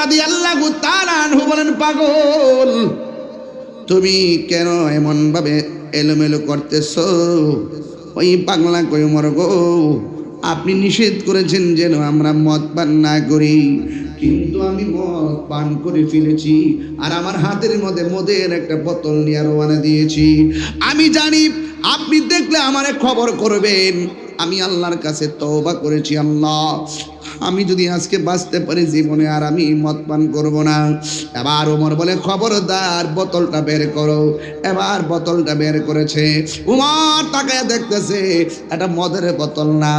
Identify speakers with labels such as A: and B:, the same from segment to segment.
A: রাদিয়াল্লাহু তাআলা আনহু বলেন, পাগল তুমি কেন এমন ভাবে এলোমেলো করতেছো? ওই পাগলা কই ওমর গো, আপনি নিষেধ করেছেন যেন আমরা মদ পান না করি, কিন্তু আমি মদ পান করে ফেলেছি আর আমার হাতের মধ্যে মদের একটা বোতল নিয়ে রওনা দিয়েছি। আমি জানি আপনি দেখলে আমারে খবর করবেন। আমি আল্লাহর কাছে তওবা করেছি, আল্লাহ আমি যদি আজকে বাঁচতে পারি জীবনে আর আমি মদ পান করব না। এবার ওমর বলে, খবরদার বোতলটা বের করো। এবার বোতলটা বের করেছে। উমর তাকায় দেখতেছে এটা মদের বোতল না,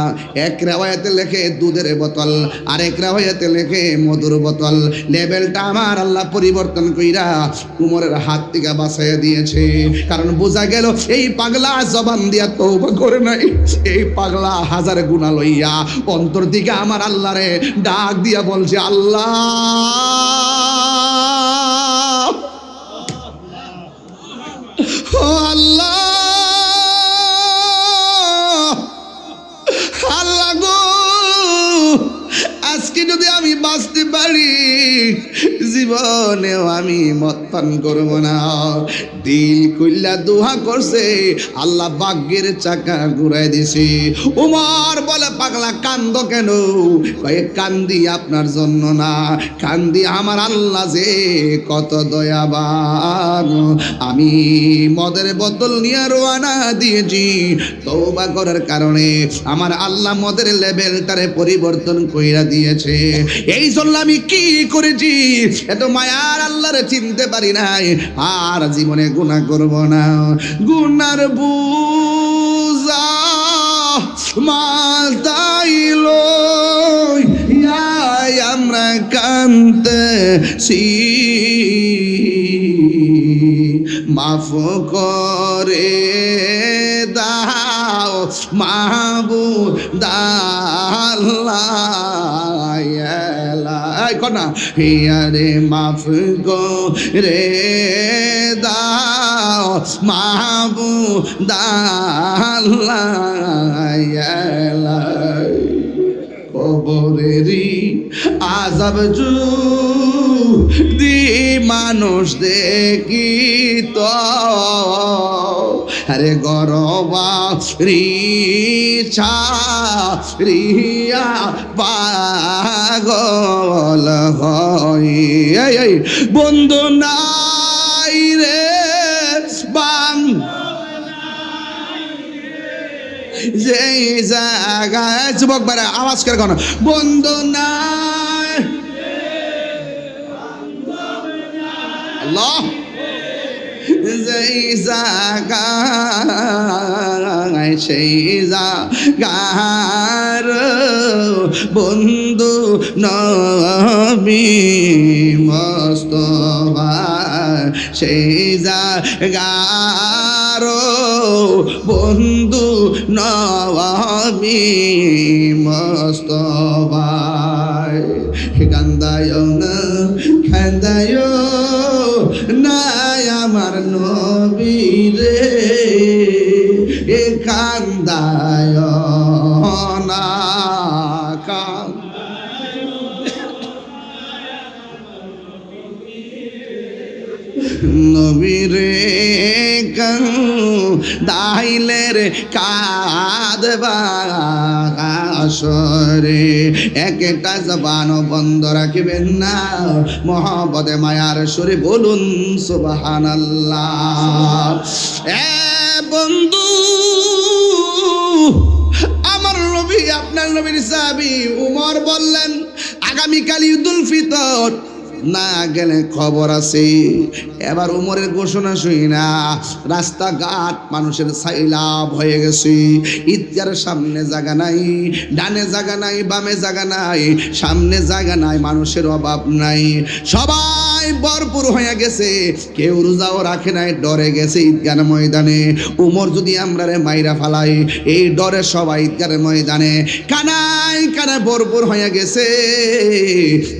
A: এক রিওয়ায়াতে লেখে দুধের বোতল আর এক রিওয়ায়াতে লেখে মধুর বোতল। লেভেলটা আমার আল্লাহ পরিবর্তন কইরা উমরের হাত থেকে বাঁচাইয়া দিয়েছে। কারণ বোঝা গেল এই পাগলা জবান দিয়া তওবা করে নাই, এই পাগলা হাজার গুনাহ লইয়া অন্তর দিকে আমার আল্লাহরে ডাক দিয়া বলছে, আল্লাহ ও আল্লাহ, আল্লাহ গো আজকে যদি আমি বাঁচতে পারি জীবনেও আমি মদ পান করবো না। দিল কইলা দোয়া করছে, আল্লাহ ভাগ্যের চাকা ঘুরাই দিছে। উমর বলে, পাগলা কান্দ কেন? কয়ে কান্দি আপনার জন্য না, কান্দি আমার আল্লাহ যে কত দয়াবান। আমি মদের বোতল নিয়ে রওনা দিয়েছি, তওবা করার কারণে আমার আল্লাহ মদের লেভেলটারে পরিবর্তন কইরা দিয়েছে। এই জন্য আমি কি করেছি, এত মায়ার আল্লাহরে চিনতে পারি নাই, আর জীবনে গুনাহ করব না। গুনার বুঝা মাথায় লইয়া আমরা কাঁদতেছি, মাফ করে দাও মাহবুব আল্লাহ কনা হিয়ারে, মাফ করে দাও মাহবুব আল্লাহ। কবরেরই আযাব যদি মানুষ দেখিত, আরে গরবা রিছা রিয়া পাগল হয়। বন্ধু নাই রে বাং যেই জায়গায়, যুবক ভাইরা আওয়াজ করে কোন, বন্ধু নাই আল্লাহ যেই জায়গায়, সেই জায়গার বন্ধু নবী মুস্তাফা, সেই জায়গার বন্ধু নবী মুস্তাফা। কান্দায় না কান্দায় না আমার নবী রে, এ কান্দায় না নবী রে, দাইলে রে কাঁদবা আসরে। একটা জবান বন্ধ রাখবেন না, মহব্বতে মায়ার সুরে বলুন সুবহানাল্লাহ। এ বন্ধু, আমার নবী আপনার নবীর সাহাবী উমর বললেন, আগামীকাল ঈদুল ফিতর, না গেলে খবর আছে। এবার উমরের ঘোষণা শুই না, রাস্তাঘাট মানুষের সাইলাব হয়ে গেছে। ঈদগার সামনে জায়গা নাই, ডানে জায়গা নাই, বামে জায়গা নাই, সামনে জায়গা নাই, মানুষের অভাব নাই। সবাই সময় ভরপুর হয়ে গেছে, কেউ রোজাও রাখে নাই, ডরে গেছে ঈদগাহ ময়দানে। উমর যদি আমরা রে মাইরা ফালাই, এই ডরে সবাই ঈদগাহ ময়দানে কানায় কানায় ভরপুর হয়ে গেছে,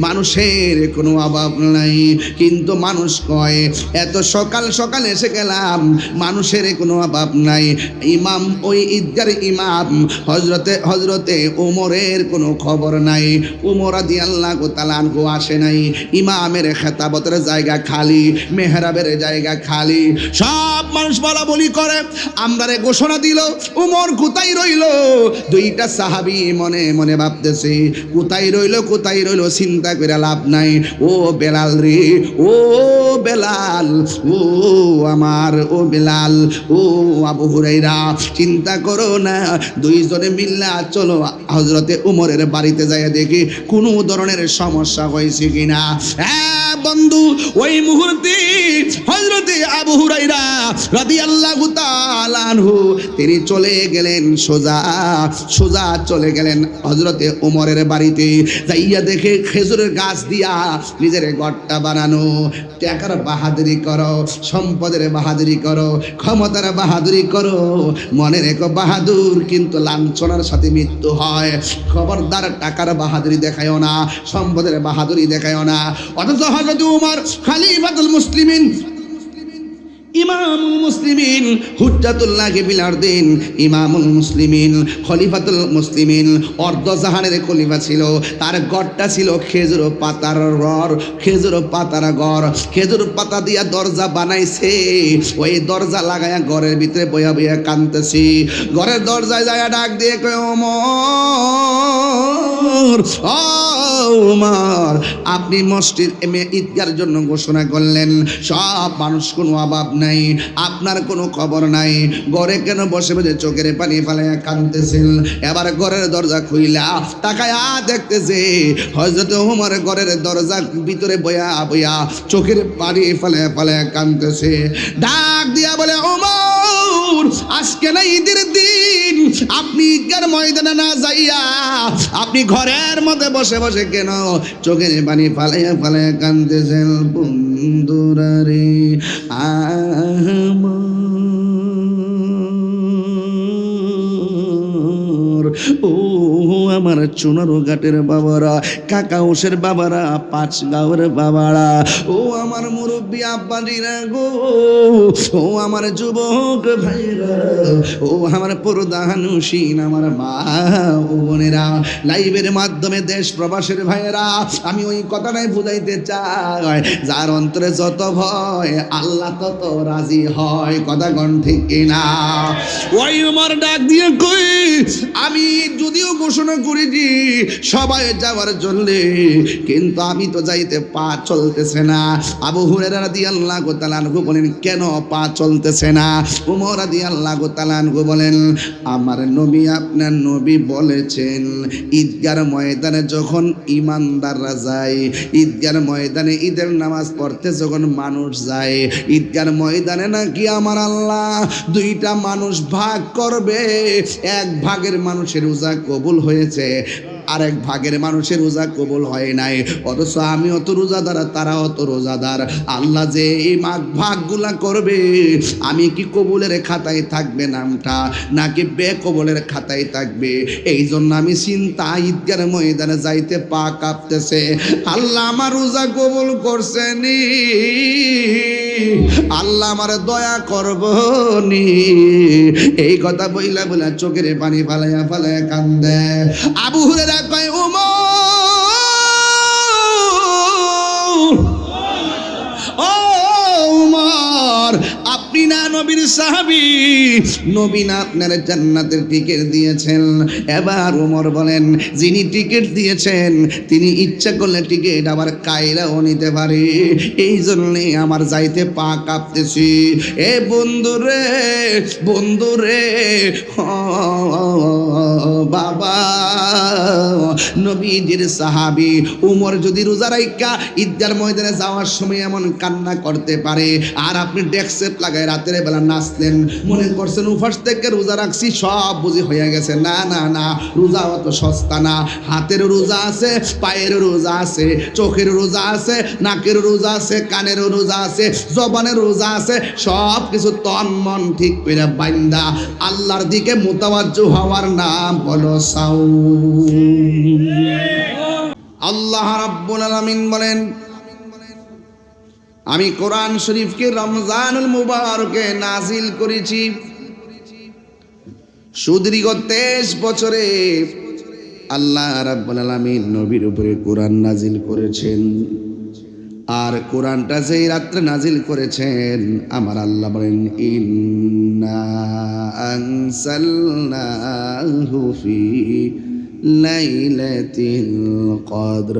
A: মানুষের কোনো অভাব নাই। কিন্তু মানুষ কয় এত সকাল সকাল এসে গেলাম, মানুষের কোনো অভাব নাই। ইমাম, ওই ঈদগার ইমাম হজরতে উমরের কোনো খবর নাই। উমর রাদিয়াল্লাহু তাআলা আনহু আসে নাই। ইমামের খেতাবতের জায়গা খালি, মেহরাবের জায়গা খালি, সব মানুষ বলা বলি করে। আমরারে ঘোষণা দিল উমর কোথায় রইল। দুইটা সাহাবী মনে মনে ভাবতেছে কোথায় রইল কোথায় রইল, চিন্তা করে লাভ নাই। ও বেলাল রে, ও বেলাল, ও আমার ও বেলাল, ও আবু হুরাইরা, চিন্তা করো না, দুইজনে মিল্লা চলো হযরতে উমরের বাড়িতে যাই দেখি কোনো ধরনের সমস্যা হয়েছে কিনা। হ্যাঁ বন্ধু, ওই মুহূর্তে হযরতে আবু হুরাইরা রাদিয়াল্লাহু তাআলা আনহু তিনি চলে গেলেন, সোজা চলে গেলেন হযরতে উমরের বাড়িতে। যাইয়া দেখে খেজুরের গাছ দিয়া নিজের ঘরটা বানানো। টাকার বাহাদুরি করো, সম্পদের বাহাদুরি করো, ক্ষমতার বাহাদুরি করো, মনে রেখো বাহাদুর কিন্তু লাঞ্ছনার সাথে মৃত্যু হয়। খবরদার টাকার বাহাদুরি দেখায়ও না, সম্পদের বাহাদুরি দেখায়ও না। অথচ হযরত উমর খলিফাতুল মুসলিমিন, ইমামুল মুসলিমিন, হুজ্জাতুল্লাহ বিল আরদিন, ইমামুল মুসলিমিন, খলিফাতুল মুসলিমিন, অর্ধজাহানের খলিফা ছিল। তার গড়টা ছিল খেজুর পাতার ঘর, খেজুর পাতার ঘর, খেজুর পাতা দিয়া দরজা বানাইছে। ওই দরজা লাগায়া ঘরের ভিতরে বইয়া বইয়া কাঁদতেছি। ঘরের দরজায় যায় ডাক দিয়ে কয় ওমর, ও ওমর, আপনি মসজিদ ঈদগার জন্য ঘোষণা করলেন, সব মানুষ কোনো অভাব নাই, আপনার কোনো খবর নাই, ঘরে কেন বসে বসে চোখের পানি ফালাইয়া কাঁদতেছেন? এবার ঘরের দরজা খুইলা তাকায়া দেখতেছে হযরত ওমর ঘরের দরজা ভিতরে বইয়া বইয়া চোখের পানি ফালাইয়া ফালাইয়া কাঁদতেছে। ডাক দিয়া বলে ওমর, আজকে না ঈদের দিন, আপনি ঈদগার ময়দানে না যাইয়া আপনি ঘরের মধ্যে বসে বসে কেন চোখের পানি ফালাইয়া ফালাইয়া কাঁদতেছেন? বন্ধুরা রে ও আমার চুনারো ঘাটের বাবারা, কাকাউসের বাবারা, পাঁচ গাঁওয়ের বাবারা, ও আমার মুরব্বী আব্বাজিরা গো, ও আমার যুবক ভাইরা, ও আমার পর্দানুসীন আমার মা ও বোনেরা, লাইভের মাধ্যমে দেশ প্রবাসের ভাইয়েরা, আমি ওই কথাটাই বুঝাইতে চাই, যার অন্তরে যত ভয় আল্লাহ তত রাজি হয়। কথা কোন ঠিক কিনা? ওই আমার ডাক দিয়ে কই, আমি যদিও ঘোষণা করেছি সবাই যাওয়ার জন্য, কিন্তু আমি তো যাইতে পা চলতেছে না। আবু হুরায়রা রাদিয়াল্লাহু তাআলা আনহু বলেন, কেন পা চলতেছে না? উমর রাদিয়াল্লাহু তাআলা আনহু বলেন, আমার নবী, আপনার নবী বলেছেন ঈদগার ময়দানে যখন ইমানদাররা যায়, ঈদগার ময়দানে ঈদের নামাজ পড়তে যখন মানুষ যায়, ঈদগার ময়দানে নাকি আমার আল্লাহ দুইটা মানুষ ভাগ করবে। এক ভাগের মানুষের রোজা কবুল হয়েছে, আরেক ভাগের মানুষের রোজা কবুল হয় নাই। অথচ আমি অত রোজাদার, তারা অত রোজাদার। আল্লাহ যে এই ভাগগুলা করবে, আমি কি কবুলের খাতায় থাকবে নামটা, নাকি বেকবুলের খাতায় থাকবে? এই জন্য আমি চিন্তা, ঈদগার ময়দানে যাইতে পা কাঁপতেছে। আল্লাহ আমার রোজা কবুল করছেনি, আল্লাহ আমার দয়া করব নি, এই কথা বইলা বইলা চোখের পানি ফালাইয়া ফালাইয়া কান্দে। আবু হুরায়রা কয়, ওমর, ও ওমর, আপনি না নবীর সাহাবী, নবী না আপনার জান্নাতের টিকিট দিয়েছেন? এবার ওমর বলেন, যিনি টিকিট দিয়েছেন তিনি ইচ্ছা করলে টিকিট আবার কায়রাও নিতে পারে, এই জন্যে আমার যাইতে পা কাঁপতেছি। এ বন্ধুরে, বন্ধুরে, বাবা, নবীজির সাহাবী উমর যদি রোজা রাইখা ঈদগার ময়দানে যাওয়ার সময় এমন কান্না করতে পারে, আর আপনি ডেস্ক লাগায় রাতের বেলা নাচলেন, মনে করছেন উপাস থেকে রোজা রাখছি সব বুঝি হয়ে গেছে। না না না, রোজা অত সস্তা না। হাতের রোজা আছে, পায়ের রোজা আছে, চোখের রোজা আছে, নাকের রোজা আছে, কানের রোজা আছে, জবানের রোজা আছে। সব কিছু তন মন ঠিক করে বাইন্দা আল্লাহর দিকে মুতাওয়াজ্জু হওয়ার নাম হলো সাওম। আল্লাহ রাব্বুল আলামিন বলেন, আমি কোরআন শরীফকে রমজানুল মুবারকে নাজিল করেছি। সুদীর্ঘ 23 বছরে আল্লাহ রাব্বুল আলামিন নবীর উপরে কোরআন নাজিল করেছেন। আর কোরআনটা যেই রাত্রে নাজিল করেছেন, আমার আল্লাহ বলেন, ইন্না আনসালনাহু ফি লাইলাতিল কদর।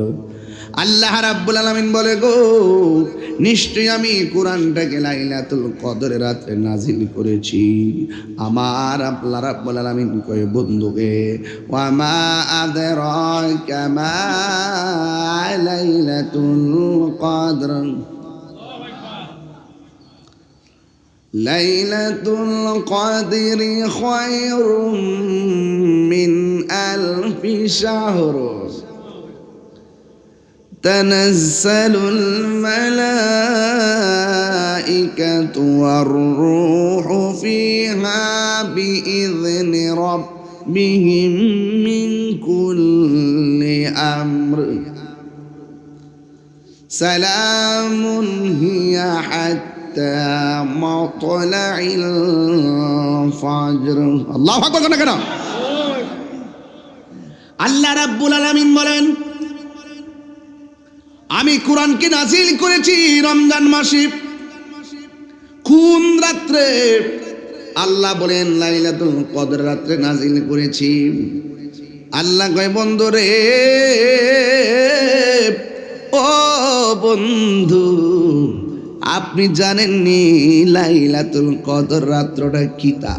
A: আল্লাহ রাব্বুল আলামিন বলে, গো নিশ্চয়ই আমি কোরআনটাকে লাইলাতুল কদরের রাতে নাজিল করেছি। আমার আল্লাহ রাব্বুল আলামিন কয়, বন্ধুকে, ওয়া মা আদরাকা মা লাইলাতুল কদর। লাইলাতুল কদরি খায়রুম মিন আলফি শাহর تنزل الملائكة والروح فيها بإذن ربهم من كل أمر سلام هي حتى مطلع الفجر। الله أكبر كنا আল্লাহ রাব্বুল আলামিন বলেন, আমি কোরআনকে নাজিল করেছি রমজান মাসে। কোন রাত্রে? আল্লাহ বলেন লাইলাতুল কদর রাত্রে নাজিল করেছি। আল্লাহ কয়, বন্ধু রে, ও বন্ধু, আপনি জানেননি লাইলাতুল কদর রাত্রটা কি? তা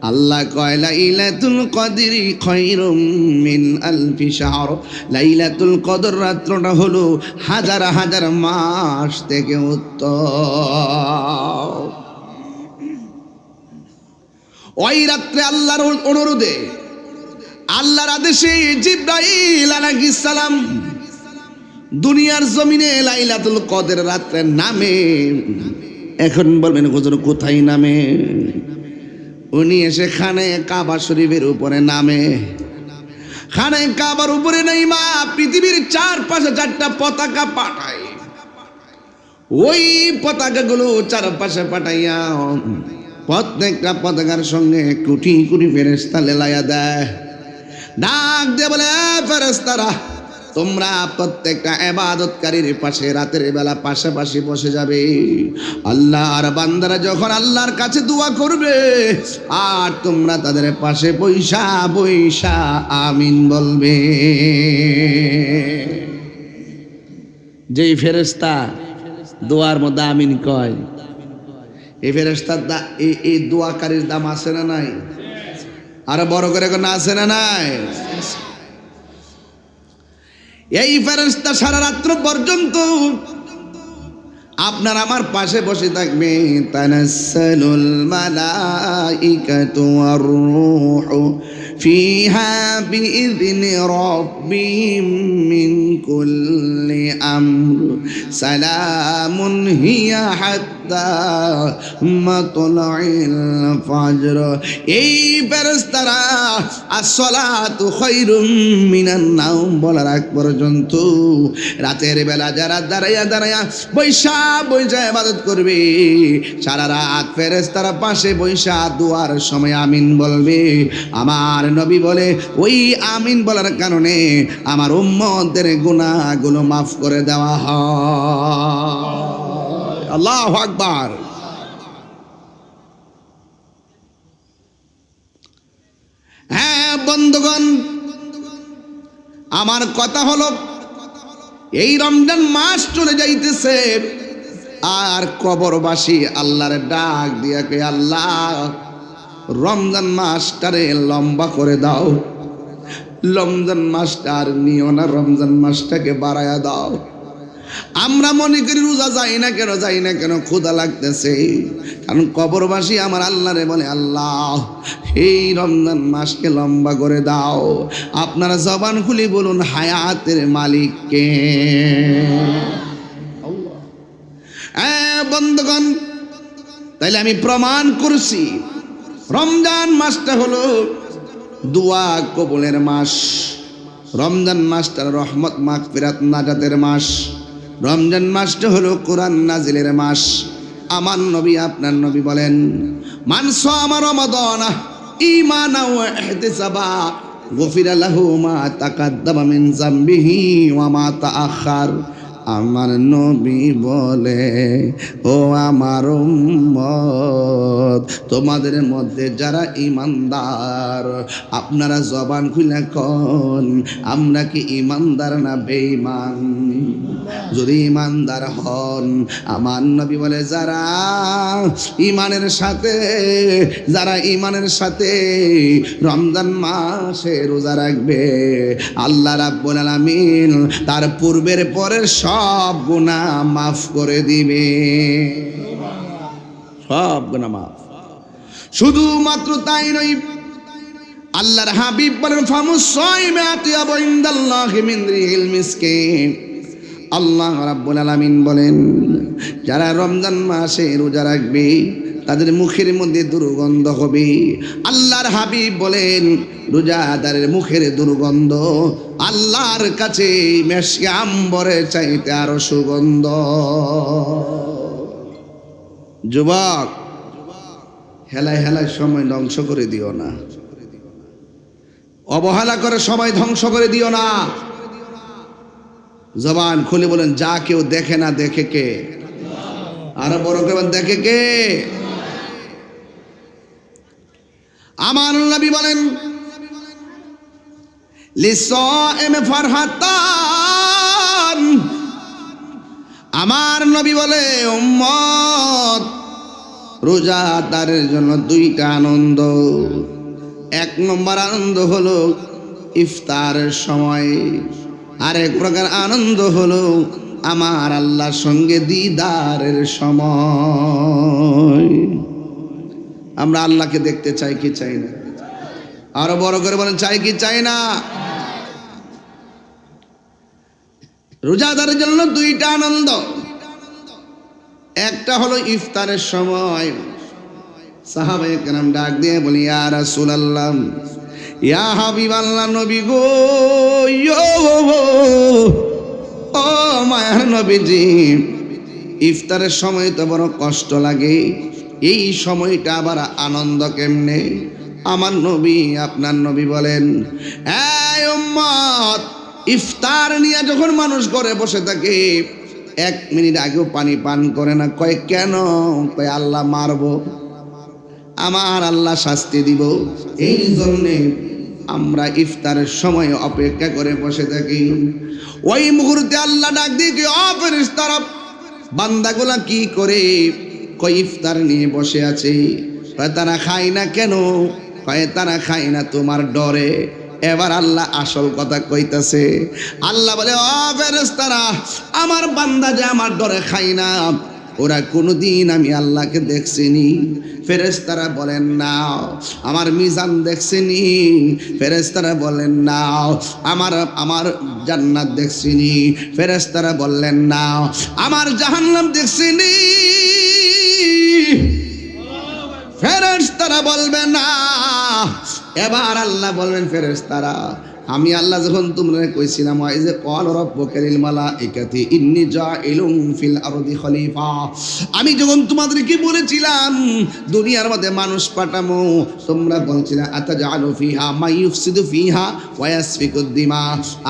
A: আল্লাহ কয়, লাইলাতুল কদরি খায়রুম মিন আলফি শাহর। লাইলাতুল কদর রাত্রটা হলো হাজার হাজার মাস থেকে উত্তম। ওই রাত্রে আল্লাহর অনুরোধে, আল্লাহর আদেশে জিবরাইল আলাইহিস সালাম দুনিয়ার জমিনে লাইলাতুল কদর রাত্রে নামে। এখন বলবেন, হুজুর কোথায় নামে? উনি এসে খানে কাবা শরীফের উপরে নামে। খানে কাবার উপরে নাই মা, পৃথিবীর চারপাশে 4টা পতাকা পাঠায়। ওই পতাকাগুলো চারপাশে পাঠাইয়া প্রত্যেকটা পতাকার সঙ্গে কোটি কোটি ফেরেশতা লেলাইয়া দেয়। ডাক দিয়ে বলে, ফেরেশতারা, তোমরা প্রত্যেকটা ইবাদতকারীর পাশে রাতের বেলা পাশাপাশি বসে যাবে। আল্লাহর বান্দারা যখন আল্লাহর কাছে দোয়া করবে, আর তোমরা তাদের পাশে বৈশা বৈশা আমিন বলবে। যেই ফেরেশতা দোয়ার মধ্যে আমিন কয়, এই ফেরেশতার এই দোয়াকারীর দাম আছে না নাই? আরো বড় করে না আছে না নাই? এই ফেরেশতা সারা রাত্র পর্যন্ত আপনার আমার পাশে বসে থাকবে। তানাজ্জালুল মালাইকাতু ওয়ার রূহু ফিহা বিইذনি রাব্বিহিম মিন কুল্লি আমর সালামুন হিয়া হাত্তা মাতলাইল ফজর। এই ফেরেশতারা আসসালাতু খায়রুম মিনান নাওম বলার আগ পর্যন্ত রাতের বেলা যারা দাঁড়াইয়া দাঁড়াইয়া বৈশা বৈশা ইবাদত করবে, সারা রাত ফেরেশতারা পাশে বৈশা দুয়ার সময় আমিন বলবে। আমার নবী বলে, ওই আমিন বলার কারণে আমার উম্মতদের গুনাহগুলো মাফ করে দেওয়া হয়। আল্লাহু আকবার। হ্যাঁ বন্ধুগণ, আমার কথা হলো, এই রমজান মাস চলে যাইতেছে, আর কবরবাসী আল্লাহর ডাক দিয়া কে, আল্লাহ রমজান মাসটারে লম্বা করে দাও, রমজান মাসটা আর নিও না, রমজান মাসটাকে বাড়ায়া দাও। আমরা মনে করি রোজা যাই না কেন ক্ষুধা লাগতেছে, কারণ কবরবাসী আমার আল্লাহরে বলে, আল্লাহ এই রমজান মাসকে লম্বা করে দাও। আপনারা জবান খুলে বলুন, হায়াতের মালিক কে? বন্ধুগণ, তাইলে আমি প্রমাণ করছি রমজান মাসটা হলো দোয়া কবুলের মাস। রমজান মাসটা রহমত মাগফিরাত নাজাতের মাস। রমজান মাসটা হলো কোরআন নাজিলের মাস। আমার নবী, আপনার নবী বলেন, মান সামা রমাদানা ঈমানা ওয়া ইহতিসাবা গুফিরা লাহু মা তাকাদ্দামা মিন যামবিহি ওয়া মা তাআখার। আমার নবী বলে, ও আমার উম্মত, তোমাদের মধ্যে যারা ঈমানদার, আপনারা জবান খুলে কোন, আমরা কি ঈমানদার না বেঈমান? যদি ঈমানদার হন, আমার নবী বলে, যারা ঈমানের সাথে রমজান মাসে রোজা রাখবে, আল্লাহ রাব্বুল আলামিন তার পূর্বের পরের সব গুনাহ মাফ করে দিবে। সব গুনাহ মাফ। শুধুমাত্র তাই নয়, আল্লাহর হাবিব বলেন, ফামুসাইমা আতিয়াবু ইনদাল্লাহি মিন রিহিল মিসকিন। আল্লাহ রাব্বুল আলামিন বলেন, যারা রমজান মাসে রোজা রাখবে তাদের মুখের মধ্যে দুর্গন্ধ হবে। আল্লাহর হাবিব বলেন, রোজাদারের মুখের দুর্গন্ধ আল্লাহর কাছে মেশকে আম্বরের চাইতে আরো সুগন্ধ। যুবক, হেলায় হেলায় সময় ধ্বংস করে দিও না, অবহেলা করে সময় ধ্বংস করে দিও না। জবান খুলে বলেন, যা কেউ দেখে না দেখে কে? আরো বড় করে দেখে কে? আমার নবী বলেন, লিসাইম ফারহাতান। আমার নবী বলে, উম্মত, রোজাদারের জন্য দুইটা আনন্দ। এক নম্বর আনন্দ হলো ইফতারের সময়, আরেক প্রকার আনন্দ হলো আমার আল্লাহর সঙ্গে দিদারের সময়। আমরা আল্লাহকে দেখতে চাই কি চাই না? আরো বড় করে বলেন, চাই কি চাই না? রোজাদারের জন্য দুইটা আনন্দ। একটা হলো ইফতারের সময়। সাহাবায়ে কেরাম ডাক দিয়ে বলি, ইয়া রাসূলুল্লাহ, ইয়া হাবিবাল্লাহ, নবী গো, ও মায়ার নবীজি, ইফতারের সময় তো বড় কষ্ট লাগে, এই সময়টা আবার আনন্দ কেমনে? আমার নবী, আপনার নবী বলেন, এই উম্মত, ইফতার নিয়ে যখন মানুষ ঘরে বসে থাকে, 1 মিনিট আগেও পানি পান করে না। কয় কেন? কয় আল্লাহ মারবো, আমার আল্লাহ শাস্তি দিব, এই জন্যে আমরা ইফতারের সময় অপেক্ষা করে বসে থাকি। ওই মুহূর্তে আল্লাহ ডাক দিয়ে, ও ফেরেশতারা, বান্দাগুলা কি করে? কয় ইফতার নিয়ে বসে আছে। কয় তারা খায় না কেন? কয় তারা খায় না তোমার ডরে। এবার আল্লাহ আসল কথা কইতাছে। আল্লাহ বলে, ও ফেরেশতারা, আমার বান্দা যে আমার ডরে খায় না, ওরা কোনোদিন আমি আল্লাহকে দেখছিনি। ফেরেশতারা বলেন না। আমার মিজান দেখছিনি? ফেরেশতারা বলেন না। আমার জান্নাত দেখছিনি? ফেরেশতারা বললেন না। আমার জাহান্নাম দেখছিনি? ফেরেশতারা বলবে না। এবার আল্লাহ বলবেন, ফেরেশতারা, আমি আল্লাহ যখন তোমরা কইছিলাম, ওই যে ক্বাল রাব্বুকা লিল মালাইকাতি ইন্নী জাইলুন ফিল আরদি খলিফা, আমি যখন তোমাদেরকে বলেছিলাম দুনিয়ার মধ্যে মানুষ পাঠামো, তোমরা বলছিলে আতাজালু ফিহা মা ইউফসিদু ফিহা ওয়া ইয়াসফিকুদ দিমা,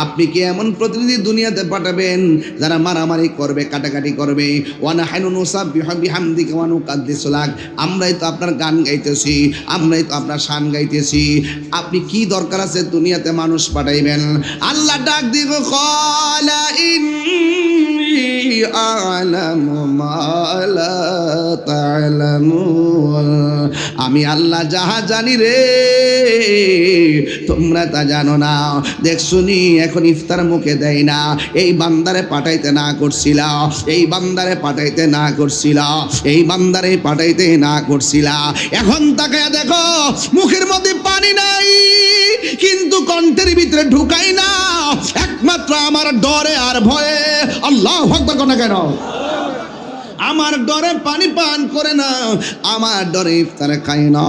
A: আপনি কি এমন প্রতিনিধি দুনিয়াতে পাঠাবেন যারা মারামারি করবে, কাটাকাটি করবে? ওয়া নাহনু নুসাব্বিহু বিহামদিকা ওয়া নুকাদ্দিসু লাক, আমরাই তো আপনার গান গাইতেছি, আমরাই তো আপনার শান গাইতেছি, আপনি কি দরকার আছে দুনিয়াতে মানুষ পাঠাইবেন? আল্লাহ ডাক দিব, ক্বালা ইন্নী আ'লামু মা লা তা'লামুন, আমি আল্লাহ যাহা জানি রে তোমরা তা জানো না। দেখছুনি এখন ইফতার মুখে দেয় না, এই বান্দারে পাঠাইতে না করছিল, এই বান্দারে পাঠাইতে না করছিল, এই বান্দারে পাঠাইতে না করছিল। এখন তাকায় দেখো মুখের মধ্যে পানি নাই, কিন্তু কণ্ঠের ভিতরে ঢুকাই না, একমাত্র আমার ডরে আর ভয়ে। আল্লাহু আকবার কোন কেন? আমার ডরে পানি পান করে না, আমার ডরে ইফতার খাই না।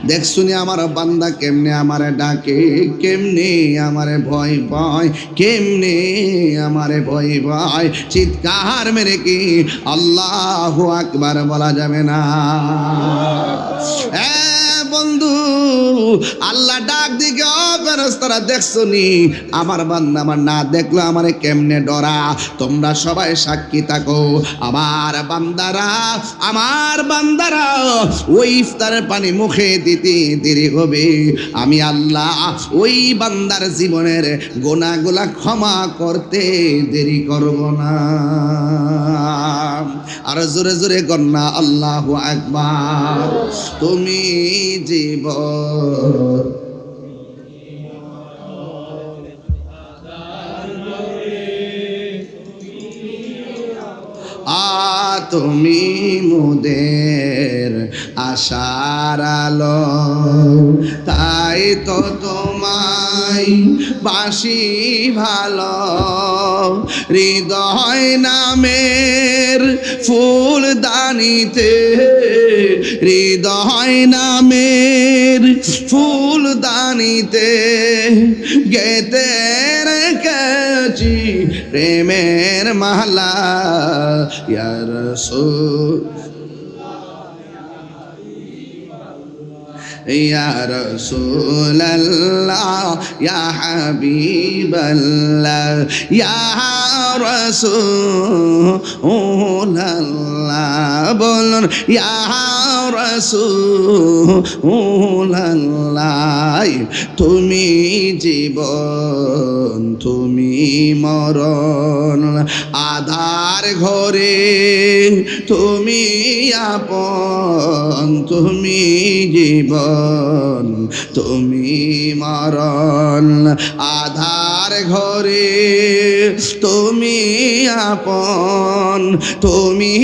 A: দেখছুনি আমার বান্দা কেমনে আমারে ডাকে, কেমনে আমারে ভয় পায়, কেমনে আমারে ভয় পায়। চিৎকার মেরে কি আল্লাহু আকবার বলা যাবে না? বন্ধু, আল্লাহ ডাক দিকে, ও ফেরেশতারা দেখছনি আমার বান্দা আমার না দেখলো আমারে কেমনে ডরা। তোমরা সবাই সাক্ষী থাকো, আমার বান্দারা ওই ইফতারের পানি মুখে দিতে দেরি হবে, আমি আল্লাহ ওই বান্দার জীবনের গুনাহগুলো ক্ষমা করতে দেরি করব না। আর জোরে জোরে কন্যা আল্লাহু আকবার। তুমি জীবন তুমি মোদের আশার আলো, তাই তো তোমায় বাসি ভালো। হৃদয় নামের ফুল দানিতে, হৃদয় নামের ফুল দানিতে গেতে রেখেছি প্রেমের মালা। ইয়া রাসূল ইয়া রাসূলাল্লাহ ইয়া হাবিবাল্লাহ ইয়া রাসূলাল্লাহ, বলুন ইয়া রাসূলাল্লাহ। তুমি জীবন তুমি মরণ, আধার ঘরে তুমি আপন। তুমি জীবন তুমি মরণ, আধার ঘরে তুমি আপন। তুমি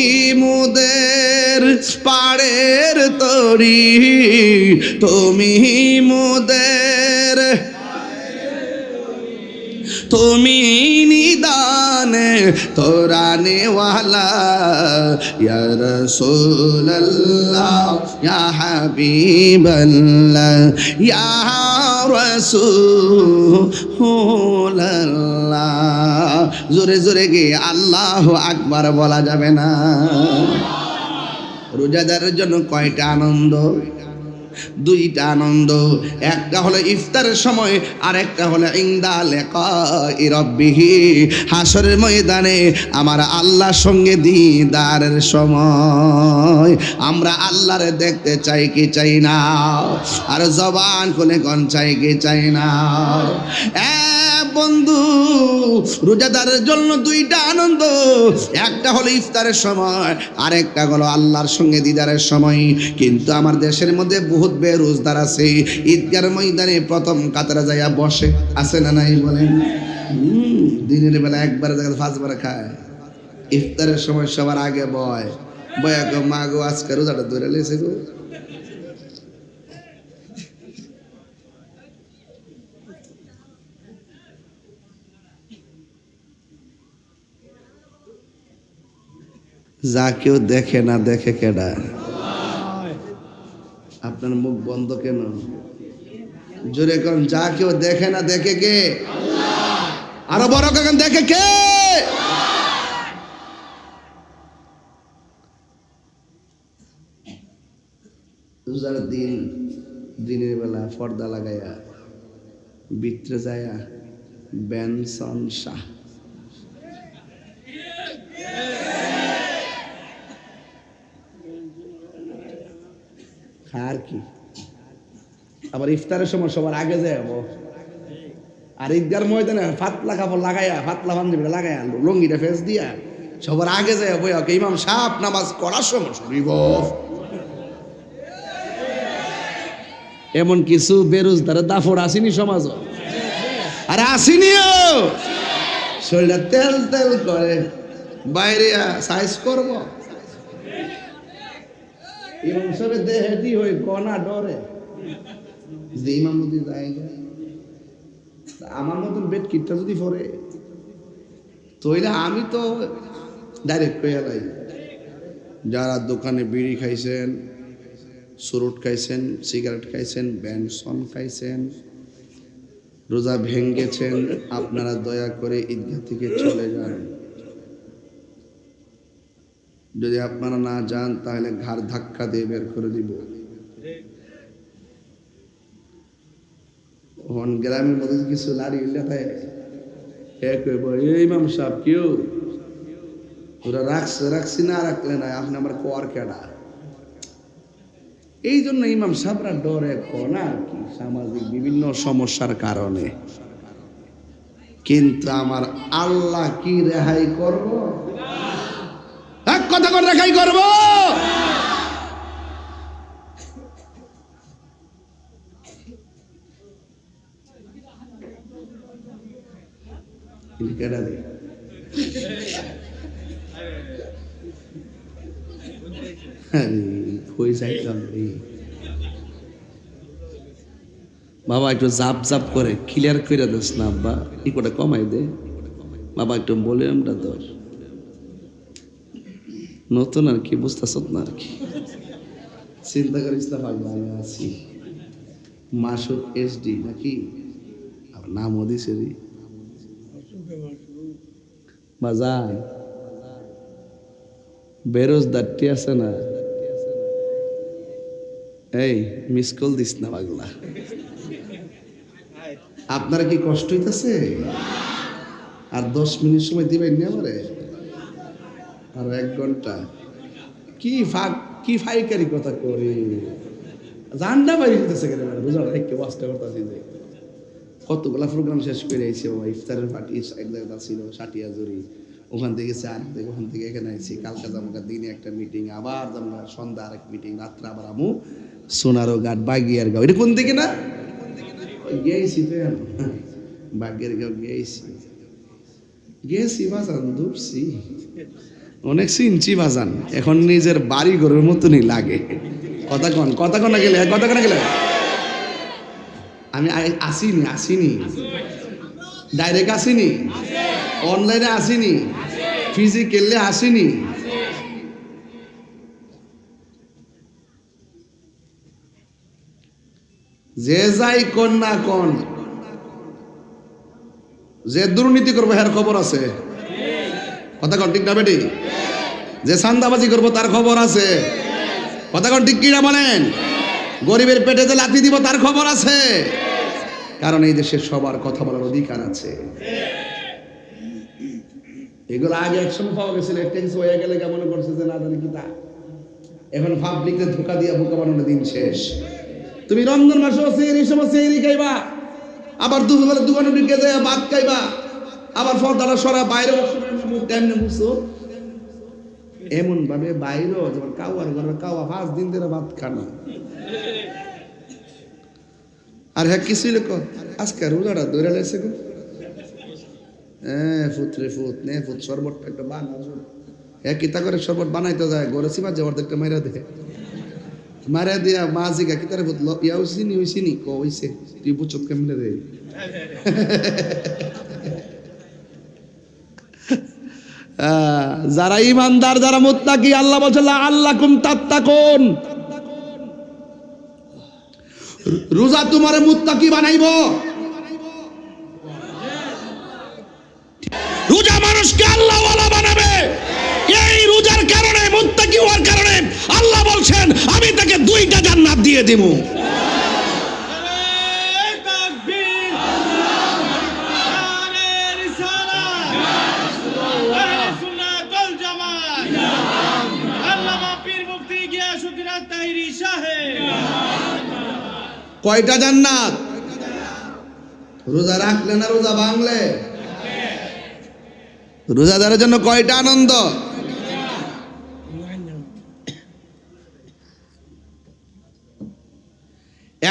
A: মোদের পাড়ের তরি, তুমি মোদের, তুমি নিদানে তোরানে ওয়ালা। ইয়া রাসূলাল্লাহ ইয়া হাবিবাল্লাহ ইয়া রাসূলাল্লাহ। জোরে জোরে কি আল্লাহু আকবার বলা যাবে না? রোজাদারের জন্য কয়টা আনন্দ? দুইটা আনন্দ। একটা হলো ইফতারের সময়, আর একটা হলো ইনদা লিকাই রাব্বিহি, হাসরের ময়দানে আমার আল্লাহর সঙ্গে দিদারের সময়। আমরা আল্লাহরে দেখতে চাই কি চাই না? আর জবান খুলে কোন চাই কি চাই না? বন্ধু, রোজাদারের জন্য দুইটা আনন্দ, একটা হলো ইফতারের সময়, আর একটা হলো আল্লাহর সঙ্গে দিদারের সময়। কিন্তু আমার দেশের মধ্যে বহুত বেরোজগার আছে, ঈদগার ময়দানে প্রথম কাতারে যাইয়া বসে, আছে না নাই বলেন? দিনের বেলা একবার জায়গায় 5 বার খায়, ইফতারের সময় সবার আগে বয় বয়া গো মা গো আজকে রোজাটা ধরে লেছে গো। যা কেউ দেখে না দেখে কেডা? আপনার মুখ বন্ধ কেন? জোরে কোন, যা কেউ দেখে না দেখে কে? আরো বড় কখন দেখে কে? রোজার দিন দিনের বেলা পর্দা লাগাইয়া ভিতরে যায়া বেনসন শাহ আর কি, আবার ইফতারের সময় সবার আগে যায়, আর ঈদগার ময়দানে ফাতলা কাপড় লাগাইয়া, ফাতলা পাঞ্জাবি লাগাইয়া, লঙ্গিটা ফেস দিয়া সবার আগে যায় বইয়া ইমাম সাহেব নামাজ করার সময় শুনিব। এমন কিছু বেরোজগারের দাফড় আসেনি সমাজ, আর আসেনিও। শরীরটা তেল তেল করে, বাইরে সাইজ করব ইমাম সাহেবের দেহেটি হয়ে কণা ডরে যে ইমাম যদি যায়, আমার মতন বেড কিটটা যদি পরে তইলে আমি তো ডাইরেক্ট কইয়া লাই। যারা দোকানে বিড়ি খাইছেন, সুরুট খাইছেন, সিগারেট খাইছেন, ব্যানসন খাইছেন, রোজা ভেঙ্গেছেন, আপনারা দয়া করে ঈদগাহ থেকে চলে যান। যদি আপনারা না যান তাহলে ঘাড় ধাক্কা দিয়ে বের করে দিব। গ্রামের মধ্যে কিছু লাড়ি লেখায় ইমাম সাহেব কেউ ওরা রাখছি না রাখলে না, আপনি আমার কোয়ার কেডা। এই জন্য ইমাম সাহেবরা ডরে না আর কি, সামাজিক বিভিন্ন সমস্যার কারণে। কিন্তু আমার আল্লাহ কি রেহাই করব? এক কথা করে রেহাই করব। কেডা রে বাবা একটু জাপ জাপ করে ক্লিয়ার করে দিস না আব্বা, ই কটা কমাই দে বাবা, একটু বলে আমরা ধর নতুন আর কি, বুঝতেছ না আর কি। চিন্তা করিস না পাগলা, আমি আছি। মাসুদ এসডি নাকি আবার নামও দিছে রে বাজান। বেরোজদারটি আছে না, এই মিস কল দিস না পাগলা। আপনারা কি কষ্ট হইতেছে? আর 10 মিনিট সময় দিবেন না আমারে, আর 1 ঘন্টা কি ফাইকারি কথা করে জান্ডা বাইরে দিতেছে কেন? বুঝলাম একটু ওয়াজটা করতেছি যে কতগুলা প্রোগ্রাম শেষ করে আইছে বাবা। ইফতারের পার্টি এক জায়গায় ছিল সাটিয়াজুরি, ওখান থেকে ওখান থেকে এখানে আইছি। কালকে জামগা দিনে একটা মিটিং, আবার জামগা সন্ধ্যা আরেক মিটিং, রাত্রে আবার আমু সোনারো ঘাট বাগিয়ার গাঁও। এটা কোন দিকে না গেছি তো বাগের গাঁও গেছি বাজান, দূরছি অনেক চিনছি বাজান, এখন নিজের বাড়ি ঘরের মতনই লাগে। কথা কন গেলে আমি আসিনি ডাইরেক্ট আসিনি, অনলাইনে আসিনি, ফিজিক্যালি আসিনি। যে যাই কোন না কোন, যে দুর্নীতি করবো এর খবর আছে, কথা কন ঠিক না বেটি? যে চান্দাবাজি করবো তার খবর আছে, কথা কন ঠিক কিনা বলেন? গরিবের পেটে যে লাথি দিব তার খবর আছে, কারণ এই দেশে সবার কথা বলার অধিকার আছে। এগুলো আগে একসময় পাওয়া গেছিল, একটা কিছু হয়ে গেলে কেমন করছে যে না জানি কি তা। এখন পাবলিকদের ধোকা দিয়া বোকা বানানোর দিন শেষ। তুমি রমজান মাসে এই সময় সেহরি খাইবা, আবার দুপুরবেলা দোকানে ঢুকে যায় ভাত খাইবা, আবার পর্দাটা সরা বাইরে কেমনে বুঝছো? এমন ভাবে বাইরেও যেমন কাওয়ার ঘরে কাওয়া 5 দিন ধরে ভাত খানা। আর হ্যাঁ কিছুই লোক আজকে রোজাটা ধরে লাগছে গো। ফুতরে ফুত নে ফুত শরবতটা একটা বানা, হ্যাঁ কিতা করে শরবত বানাইতে যায় ঘরে সিমা যাওয়ার একটা মাইরা দেখে, মারা দিয়া মা জিগা কিতারে ফুত ইয়া হইছিনি কইছে তুই বুঝছত কেমনে রে। যারা ইমানদার, যারা মুত্তাকি, আল্লাহ বলছে আল্লাকুম তাত্তাকুন, রোজা তোমারে মুত্তাকি বানাইবো। রোজা মানুষকে আল্লাহওয়ালা বানাবে। এই রোজার কারণে, মুত্তাকি হওয়ার কারণে আল্লাহ বলছেন আমি তাকে 2টা জান্নাত দিয়ে দেব। কয়টা জান্নাত? রোজা রাখলে না রোজা ভাঙলে? রোজাদারের জন্য কয়টা আনন্দ?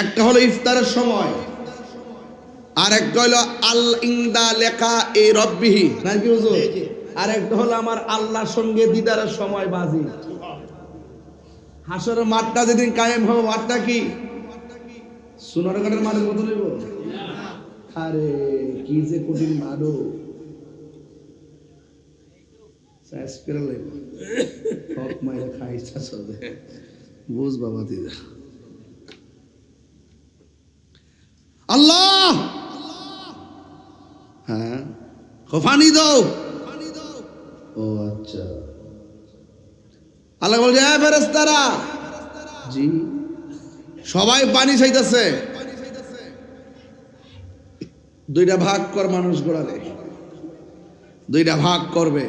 A: একটা হলো ইফতারের সময়, আর একটা হলো আল ইনদা লেখা এই রব্বিহি নাকি হুজুর, আর একটা হলো আমার আল্লাহর সঙ্গে দিদারের সময় বাজি। হাসরের মাঠটা যেদিন কায়েম হবে, মাঠটা কি সোনারগাঁয়ের মাঠের মতো নেব? আরে কি যে কঠিন মাঠও, বুঝ বাবা দিদা। আল্লাহ হ্যাঁ পানি দাও। ও আচ্ছা, আল্লাহ বলছে হ্যাঁ ফেরেশতারা, জি সবাই পানি চাইতেছে। দুইটা ভাগ কর, মানুষগুলারে দুইটা ভাগ করবে।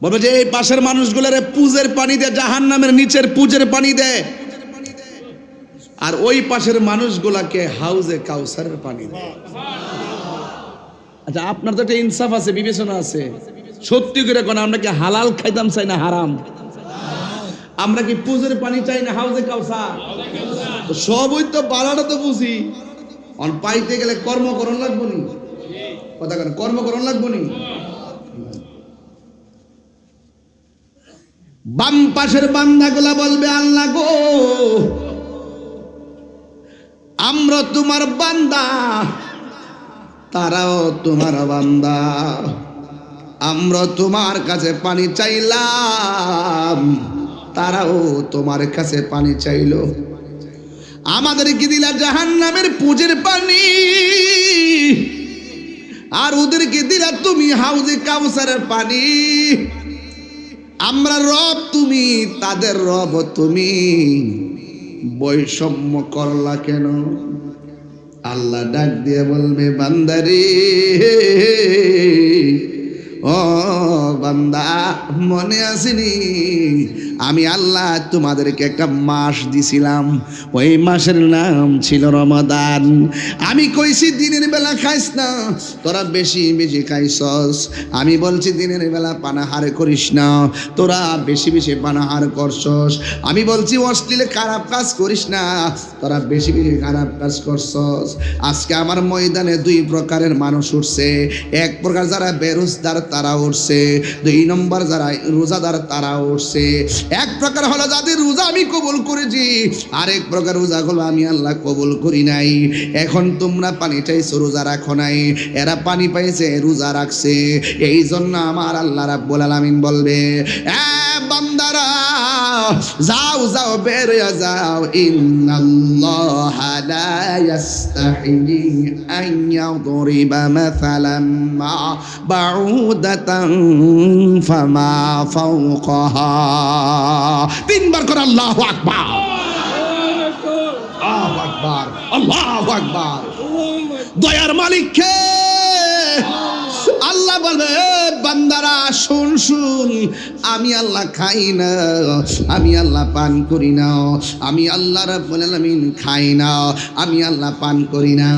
A: বলবে যে এই পাশের মানুষগুলারে পুজের পানি দে, জাহান্নামের নিচের পুজের পানি দে, আর ওই পাশের মানুষগুলাকে হাউজে কাউসারের পানি দে। আচ্ছা আপনার তো একটা ইনসাফ আছে, বিবেচনা আছে, সত্যি করে কোন আমরা কি হালাল খাইতাম চাই না হারাম? আমরা কি পুজের পানি চাই না হাউজে কাউসার? সবই তো বাড়াটা তো বুঝি, অন পাইতে গেলে কর্মকরণ লাগবো নি, কথা কেন কর্মকরণ লাগবো নি। বাম পাশের বান্দাগুলা বলবে আল্লাহ গো, আমরা তোমার বান্দা, তারাও তোমার বান্দা, আমরা তোমার কাছে পানি চাইলাম, তারাও তোমার কাছে পানি চাইলো। আমাদের কি দিলা জাহান্নামের পুজের পানি, আর ওদেরকে দিলা তুমি হাউজে কাউসারের পানি। আমরা রব তুমি, তাদের রব তুমি, বৈষম্য করলা কেন? আল্লাহ ডাক দিয়ে বলবে বান্দারে, ও বান্দা মনে আসেনি আমি আল্লাহ তোমাদেরকে একটা মাস দিছিলাম, ওই মাসের নাম ছিল রমাদান। আমি কইছি দিনের বেলা খাইস না, তোরা বেশি বেশি খাইছস। আমি বলছি দিনের বেলা পানাহার করিস না, তোরা বেশি বেশি পানাহার করছস। আমি বলছি অশ্লীল খারাপ কাজ করিস না, তোরা বেশি বেশি খারাপ কাজ করছস। আজকে আমার ময়দানে দুই প্রকারের মানুষ উঠছে। এক প্রকার যারা বেরোজগার তারা উঠছে, দুই নম্বর যারা রোজাদার তারা উঠছে। এক প্রকার হলো যাদের রোজা আমি কবুল করেছি, আরেক প্রকার রোজা হলো আমি আল্লাহ কবুল করি নাই। এখন তোমরা পানি চাইছো, রোজা রাখো নাই, এরা পানি পাইছে, রোজা রাখছে। এই জন্য আমার আল্লাহ রাব্বুল আলামিন বলবে, বান্দারা যাও যাও বের হয়ে যাও, ইন্নাল্লাহা লা ইস্তাহি আন ইয়াদরিবা মাসালাম মা বাউদাতান ফামা ফাওকাহা। তিনবার করে আল্লাহু আকবার, আল্লাহু আকবার, আল্লাহু আকবার। দয়ার মালিক কে? আল্লাহ বলবে বান্দারা শুন শুন, আমি আল্লাহ খাই না, আমি আল্লাহ পান করি না, আমি আল্লাহ রাব্বুল আলামিন খাই না, আমি আল্লাহ পান করি না।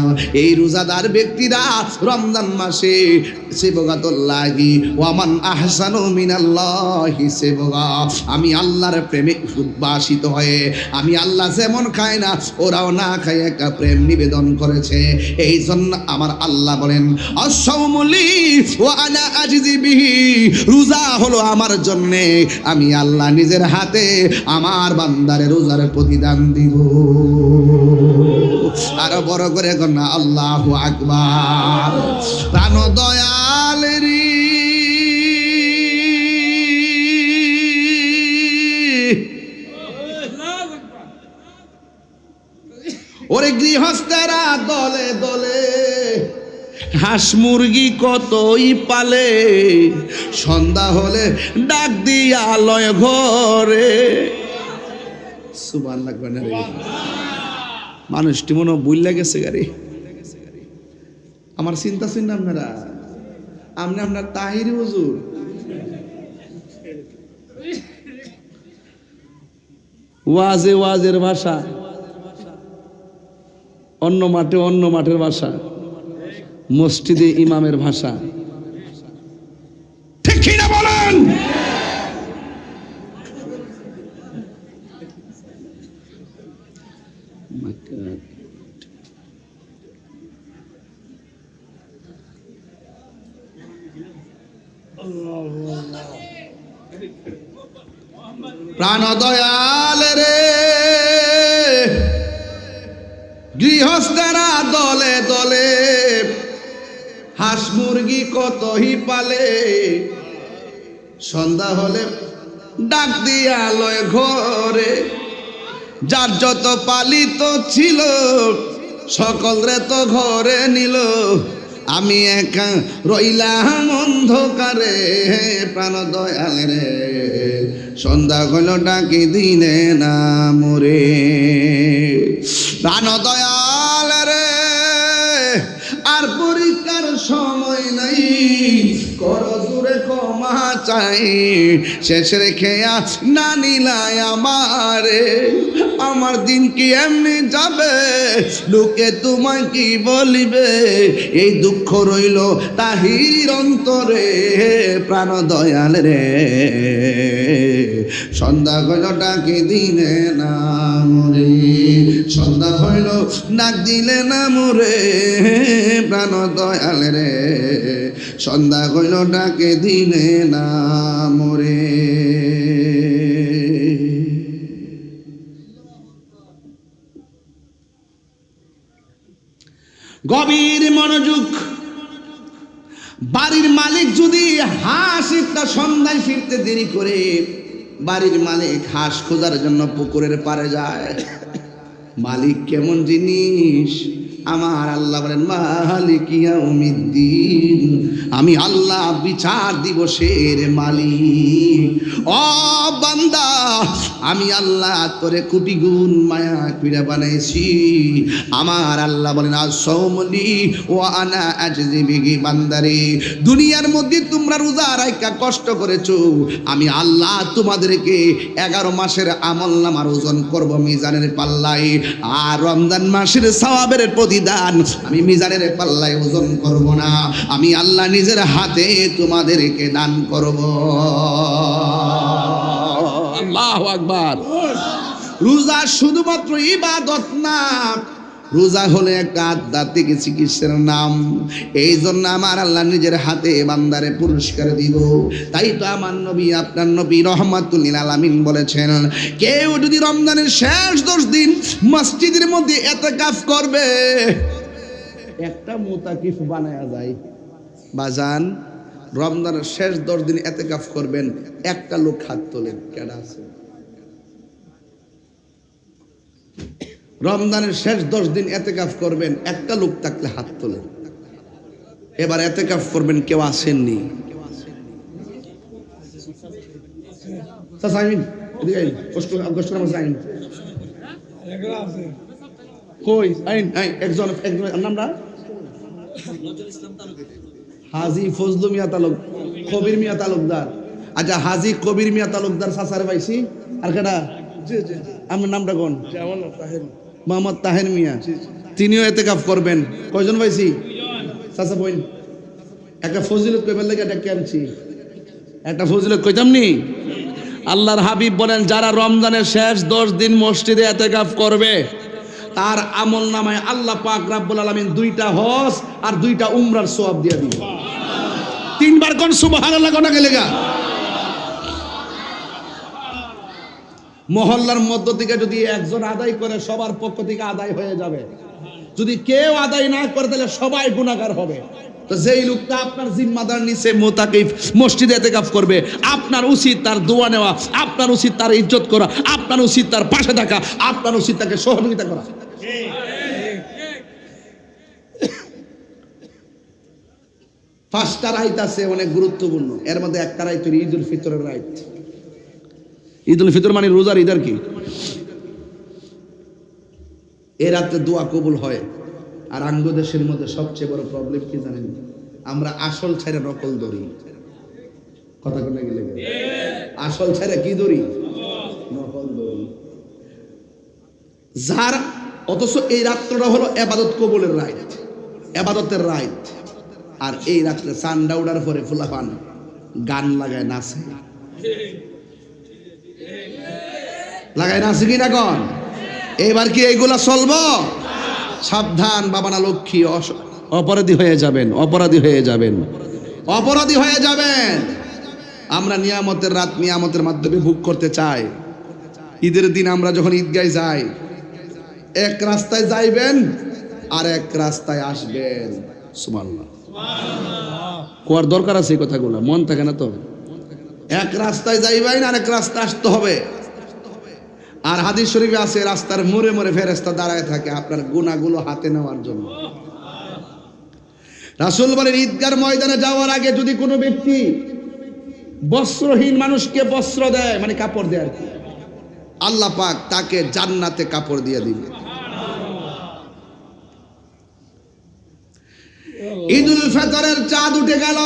A: এই রোজাদার ব্যক্তিরা রমজান মাসে সিবগাতুল্লাহি ওয়া মান আহসানু মিনাল্লাহি সিবগা, আমি আল্লাহর প্রেমে উদ্ভাসিত হয়ে, আমি আল্লাহ যেমন খায় না ওরাও না খায় একটা প্রেম নিবেদন করেছে। এই জন্য আমার আল্লাহ বলেন আস-সাওমুলি ওয়া আনা আজজি বিহি, রোজা হলো আমার জন্য, আমি আল্লাহ নিজের হাতে আমার বান্দারে রোজার প্রতিদান দিব। আরো বড় করে কন্যা আল্লাহু আকবার। প্রাণ দয়াল রে, ওরে গৃহস্থেরা দলে দলে হাঁস মুরগি কতই পালে, সন্ধ্যা হলে ডাক দিয়া লয় ঘরে। সুবহানাল্লাহ। মানুষটি মনে বুইল্লা গেছে গাড়ি। আমার চিন্তা চিন্তা আপনারা, আপনি আপনার তাহিরি হুজুর, ওয়াজে ওয়াজের ভাষা, অন্য মাঠে অন্য মাঠের ভাষা, মসজিদে ইমামের ভাষা, ঠিক কি না বলেন? প্রাণ দয়াল রে গৃহস্থেরা দলে দলে হাঁস মুরগি কতই পালে সন্ধ্যা হলে ডাক দিয়া লয় ঘরে যার যত পালিত ছিল সকলরে তো ঘরে নিল আমি একা রইলাম অন্ধকারে প্রাণ দয়াল রে সন্ধ্যা হলো ডাকি দিনে না মোরে প্রাণ দয়াল রে আর পরীক্ষার সময় নাই কর দূরে ক্ষমা চাই শেষ রেখে না নিলাই আমারে আমার দিন কি এমনি যাবে লোকে তোমায় কি বলিবে এই দুঃখ রইল তাহির অন্তরে প্রাণ দয়াল রে সন্ধ্যা হইল ডাকি দিলে না মোরে সন্ধ্যা হইল ডাক দিলে না মোরে প্রাণ দয়াল রে সন্ধ্যা হইল ডাকে দিলে না মোরে গভীর মনোযোগ বাড়ির মালিক যদি হাঁস একটা সন্ধ্যায় ফিরতে দেরি করে বাড়ির মালিক হাঁস খোঁজার জন্য পুকুরের পাড়ে যায় মালিক কেমন জিনিস আমার আল্লাহ বলেন মালিক ইয়াউমিদ্দিন আমি আল্লাহ বিচার দিবসের মালিক ও বান্দা আমি আল্লাহ তোরে কোটি গুণ মায়া কইরা বানাইছি আমার আল্লাহ বলেন আসৌমলি ওয়া আনা আজজি বিহি বান্দারে দুনিয়ার মধ্যে তোমরা রোজা রাখা কষ্ট করেছো আমি আল্লাহ তোমাদেরকে 11 মাসের আমলনামার ওজন করব মিজানের পাল্লায় আর রমজান মাসের সওয়াবের প্রতিদান আমি মিজানের পাল্লায় ওজন করব না আমি আল্লাহ নিজের হাতে তোমাদেরকে দান করব আল্লাহু আকবার রোজা শুধুমাত্র ইবাদত না রোজা হলে একটা আধ্যাত্মিক চিকিৎসার নাম এই জন্য আমার আল্লাহ নিজের হাতে বান্দারে পুরস্কার দিব তাই তো আমার নবী আপনার নবী রহমাতুল লিল আলামিন বলেছেন কেউ যদি রমজানের শেষ 10 দিন মসজিদের মধ্যে ইতিকাফ করবে একটা মুতাকিফ বানায়া যায় বাজান রমজানের শেষ 10 দিন ইতিকাফ করবেন একটা লোক হাত তোলেন কেডা আছে রমজানের শেষ 10 দিন ইতিকাফ করবেন একটা লোক থাকলে হাত তোলেন এবার ইতিকাফ করবেন কেউ আসেননি সাসাইন এদিকে আইন কষ্ট নাম সাইন কই আইন একজন নামটা হাজী ফজলু মিয়া তালুক কবির মিয়া তালুকদার আচ্ছা হাজী কবির মিয়া তালুকদার সাসারে পাইছি আর কেডা জি জি আমার নামটা কোন আমার নাম তাহের মোহাম্মদ তাহের মিয়া তিনিও ইতিকাফ করবেন কয়জন পাইছি চাচা বইন একটা ফজিলত কইবার লাগে এটা কেমছি একটা ফজিলত কইতামনি আল্লাহর হাবিব বলেন যারা রমজানের শেষ 10 দিন মসজিদে ইতিকাফ করবে তার আমলনামায় আল্লাহ পাক রব্বুল আলামিন 2টা হজ আর 2টা উমরার সওয়াব দিয়ে দিবেন তিনবার কোন সুবহানাল্লাহ কোনা গেলেগা মহল্লার মধ্য থেকে যদি একজন আদায় করে সবার পক্ষ থেকে আদায় হয়ে যাবে যদি কেউ আদায় না করে তাহলে সবাই গুনাহগার হবে তো যেই লোকটা আপনার জিম্মাদার নিচে মুতাকিফ মসজিদে ইতিকাফ করবে আপনার উচিত তার দোয়া নেওয়া আপনার উচিত তার ইজ্জত করা আপনার উচিত তার পাশে থাকা আপনার উচিত তাকে সহযোগিতা করা পাঁচটা রাইত আছে অনেক গুরুত্বপূর্ণ এর মধ্যে একটা রাইত ঈদুল ফিতরের রাইত ঈদুল ফিতর মানে রোজার ঈদ আর কি এই রাতে দোয়া কবুল হয় আর আঙ্গদেশের মধ্যে সবচেয়ে বড় প্রবলেম কি জানেন আমরা আসল ছাইরা নকল ধরি কথা কোন গেলে আসল ছাইরা কি ধরি নকল ধরি যার অথচ এই রাতটা হলো ইবাদত কবুলের রাত ইবাদতের রাত আর এই রাতে চাঁদা উড়ার পরে ফুলাপান গান লাগায় নাচে লাগায় নাচে কি না কোন এবার কি এইগুলা চলবো সাবধান বাবানা লক্ষ্মী অপরাধী হয়ে যাবেন অপরাধী হয়ে যাবেন অপরাধী হয়ে যাবেন আমরা নিয়ামতের রাত নিয়ামতের মাধ্যমে ভোগ করতে চাই। ঈদের দিন আমরা যখন ঈদগায় যাই, এক রাস্তায় যাইবেন আর এক রাস্তায় আসবেন। সুবহানাল্লাহ, কোয়ার দরকার আছে এই কথাগুলো, মন থাকে না তো। এক রাস্তায় যাইবেন আর এক রাস্তায় আসতে হবে। আর হাদিস শরীফে আছে রাস্তার মোড়ে মোড়ে ফেরেশতা দাঁড়ায় থাকে আপনার গুনাহগুলো হাতে নেওয়ার জন্য। রাসূল বলেন ঈদগার ময়দানে যাওয়ার আগে যদি কোনো ব্যক্তি বস্ত্রহীন মানুষকে বস্ত্র দেয়, মানে কাপড় দেয় আর কি, আল্লাহ পাক তাকে জান্নাতে কাপড় দিয়ে দিবে। ঈদুল ফিতরের চাঁদ উঠে গেল,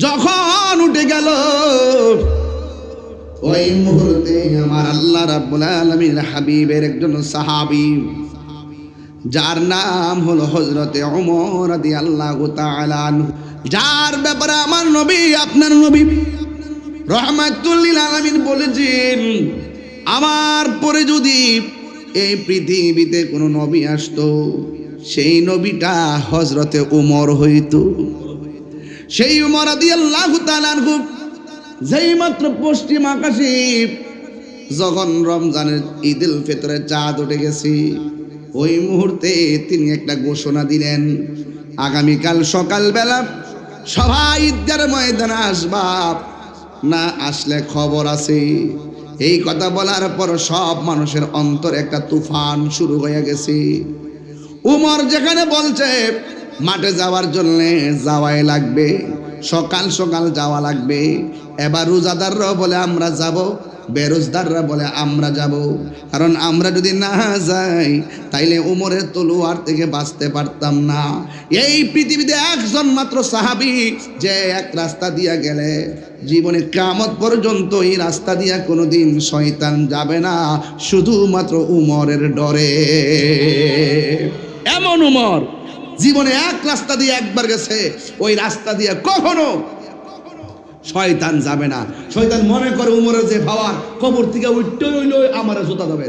A: যখন উঠে গেল ওই মুহূর্তে আমার আল্লাহ রাব্বুল আলামিন হাবিবের একজন সাহাবী, যার নাম হলো হযরতে ওমর রাদিয়াল্লাহু তাআলা আনহু, যার ব্যাপারে আমার নবী, আপনার নবী রাহমাতুল লিল আলামিন বলেছেন, আমার পরে যদি এই পৃথিবীতে কোনো নবী আসতো, সেই নবীটা হযরতে ওমর হইতো। সেই ওমর রাদিয়াল্লাহু তাআলা আনহু যেই মাত্র পশ্চিম আকাশে যখন রমজানের ঈদুল ফিতরের চাঁদ উঠে গেছে, ওই মুহূর্তে তিনি একটা ঘোষণা দিলেন, আগামীকাল সকালবেলা সবাই ঈদগার ময়দানে আসবা, না আসলে খবর আছে। এই কথা বলার পর সব মানুষের অন্তরে একটা তুফান শুরু হয়ে গেছে। উমর যেখানে বলছে মাঠে যাওয়ার জন্য যাওয়াই লাগবে, সকাল সকাল যাওয়া লাগবে, এবার রোজাদাররা বলে আমরা যাব, বেরোজদাররা বলে আমরা যাব, কারণ আমরা যদি না যাই তাইলে উমরের তলোয়ার থেকে বাঁচতে পারতাম না। এই পৃথিবীতে একজন মাত্র সাহাবী যে এক রাস্তা দিয়া গেলে জীবনে কিয়ামত পর্যন্ত এই রাস্তা দিয়া কোনোদিন শয়তান যাবে না, শুধুমাত্র উমরের ডরে। এমন উমর জীবনে এক রাস্তা দিয়ে একবার গেছে, ওই রাস্তা দিয়ে কখনো শয়তান যাবে না। শয়তান মনে করে উমরের যে ভাবার কবর থেকে উঠতে হইল আমার জুতা দেবে।